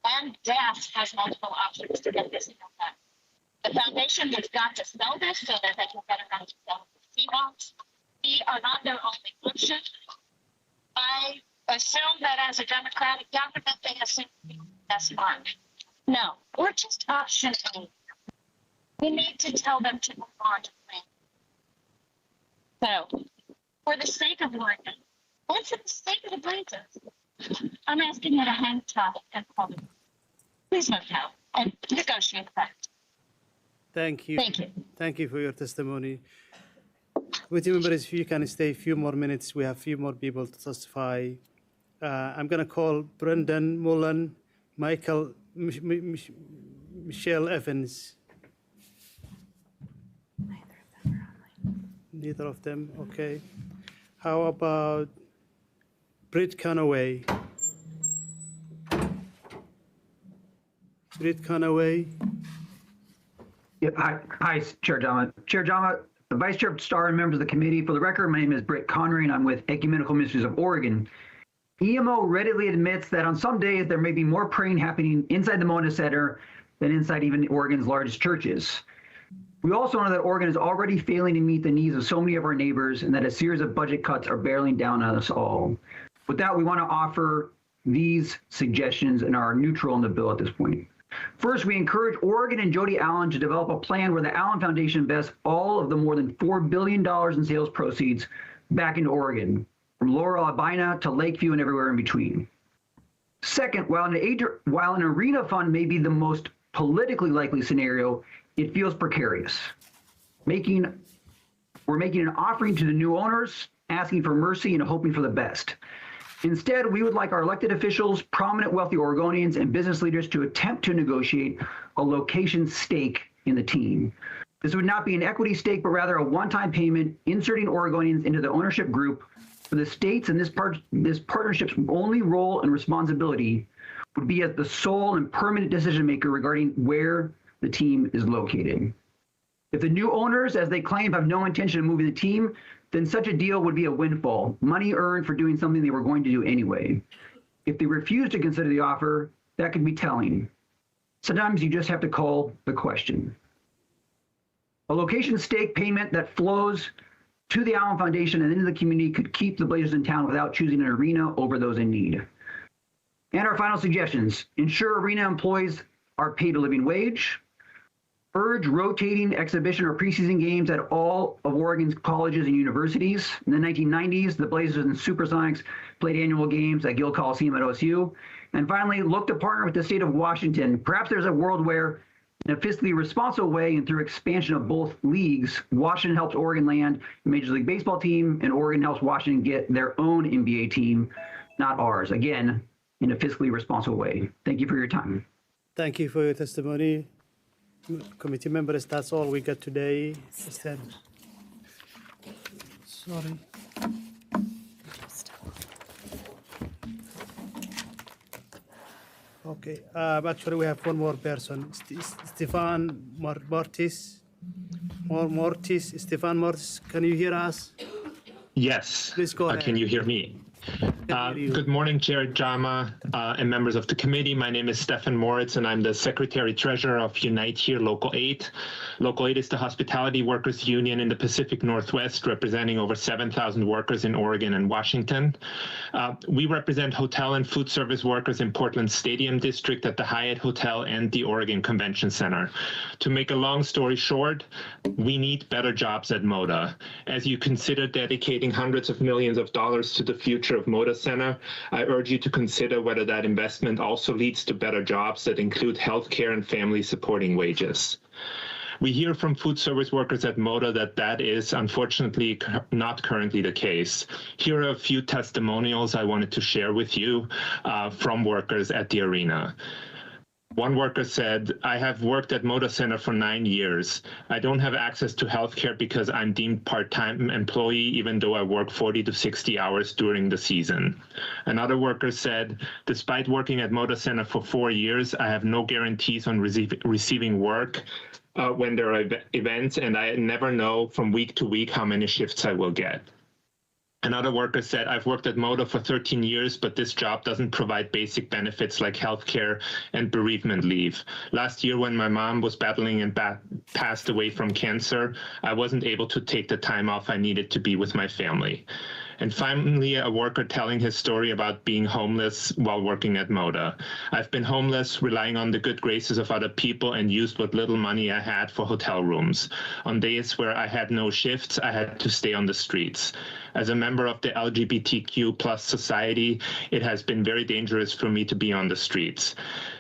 And DAS has multiple options to get this deal done. The foundation has got to sell this so that they can get around to sell the C-bonds. We are not their only option. I assume that as a Democratic government, they assume that's mark. No, we're just option A. We need to tell them to move on to plan. So, for the sake of Oregon, and for the sake of the plaintiffs, I'm asking you to hang tough and public. Please move now and negotiate that. Thank you. Thank you. Thank you for your testimony. Committee members, if you can stay a few more minutes, we have a few more people to testify. I'm going to call Brendan Mullen, Michelle Evans. Neither of them, okay. How about Britt Conaway? Britt Conaway. Yeah, hi, Chair Jama. Chair Jama, Vice Chair Starr and members of the committee. For the record, my name is Britt Conry, and I'm with Ecumenical Ministries of Oregon. EMO readily admits that on some days there may be more praying happening inside the Moda Center than inside even Oregon's largest churches. We also know that Oregon is already failing to meet the needs of so many of our neighbors and that a series of budget cuts are barreling down on us all. With that, we want to offer these suggestions and are neutral in the bill at this point. First, we encourage Oregon and Jody Allen to develop a plan where the Allen Foundation invests all of the more than $4 billion in sales proceeds back into Oregon, from Lower Albina to Lakeview and everywhere in between. Second, while an arena fund may be the most politically likely scenario, it feels precarious. We're making an offering to the new owners, asking for mercy and hoping for the best. Instead, we would like our elected officials, prominent wealthy Oregonians, and business leaders to attempt to negotiate a location stake in the team. This would not be an equity stake, but rather a one-time payment inserting Oregonians into the ownership group for the states, and this partnership's only role and responsibility would be as the sole and permanent decision maker regarding where the team is located. If the new owners, as they claim, have no intention of moving the team, then such a deal would be a windfall, money earned for doing something they were going to do anyway. If they refuse to consider the offer, that could be telling. Sometimes you just have to call the question. A location stake payment that flows to the Allen Foundation and into the community could keep the Blazers in town without choosing an arena over those in need. And our final suggestions: ensure arena employees are paid a living wage, urge rotating exhibition or preseason games at all of Oregon's colleges and universities. In the 1990s, the Blazers and Supersonics played annual games at Gill Coliseum at OSU. And finally, look to partner with the state of Washington. Perhaps there's a world where, in a fiscally responsible way and through expansion of both leagues, Washington helps Oregon land a Major League Baseball team, and Oregon helps Washington get their own NBA team, not ours. Again, in a fiscally responsible way. Thank you for your time. Thank you for your testimony. Committee members, that's all we got today. Sorry. Okay, actually we have one more person, Stefan Mortis. Stefan Mortis, can you hear us? Yes. Please go ahead. Can you hear me? Good morning, Chair Jama and members of the committee. My name is Stefan Moritz, and I'm the Secretary-Treasurer of Unite Here Local 8. Local 8 is the hospitality workers union in the Pacific Northwest, representing over 7,000 workers in Oregon and Washington. We represent hotel and food service workers in Portland's Stadium District at the Hyatt Hotel and the Oregon Convention Center. To make a long story short, we need better jobs at Moda. As you consider dedicating hundreds of millions of dollars to the future of Moda Center, I urge you to consider whether that investment also leads to better jobs that include healthcare and family supporting wages. We hear from food service workers at Moda that is unfortunately not currently the case. Here are a few testimonials I wanted to share with you from workers at the arena. One worker said, "I have worked at Moda Center for 9 years. I don't have access to healthcare because I'm deemed part-time employee, even though I work 40 to 60 hours during the season." Another worker said, "Despite working at Moda Center for 4 years, I have no guarantees on receiving work when there are events, and I never know from week to week how many shifts I will get." Another worker said, "I've worked at Moda for 13 years, but this job doesn't provide basic benefits like healthcare and bereavement leave. Last year, when my mom was battling and passed away from cancer, I wasn't able to take the time off I needed to be with my family." And finally, a worker telling his story about being homeless while working at Moda. "I've been homeless, relying on the good graces of other people, and used what little money I had for hotel rooms. On days where I had no shifts, I had to stay on the streets. As a member of the LGBTQ+ society, it has been very dangerous for me to be on the streets.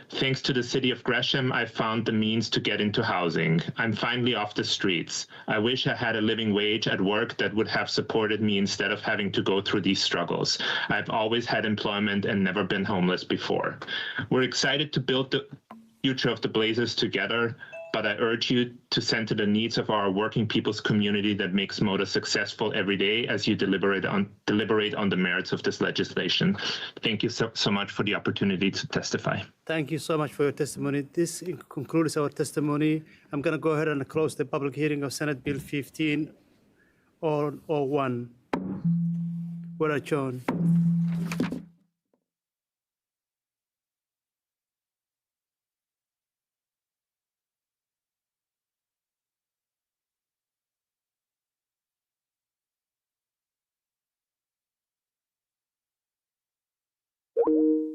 Thanks to the city of Gresham, I found the means to get into housing. I'm finally off the streets. I wish I had a living wage at work that would have supported me instead of having to go through these struggles. I've always had employment and never been homeless before. We're excited to build the future of the Blazers together, but I urge you to center the needs of our working people's community that makes Moda successful every day as you deliberate on the merits of this legislation." Thank you so much for the opportunity to testify. Thank you so much for your testimony. This concludes our testimony. I'm going to go ahead and close the public hearing of Senate Bill 1501. We're adjourned. you.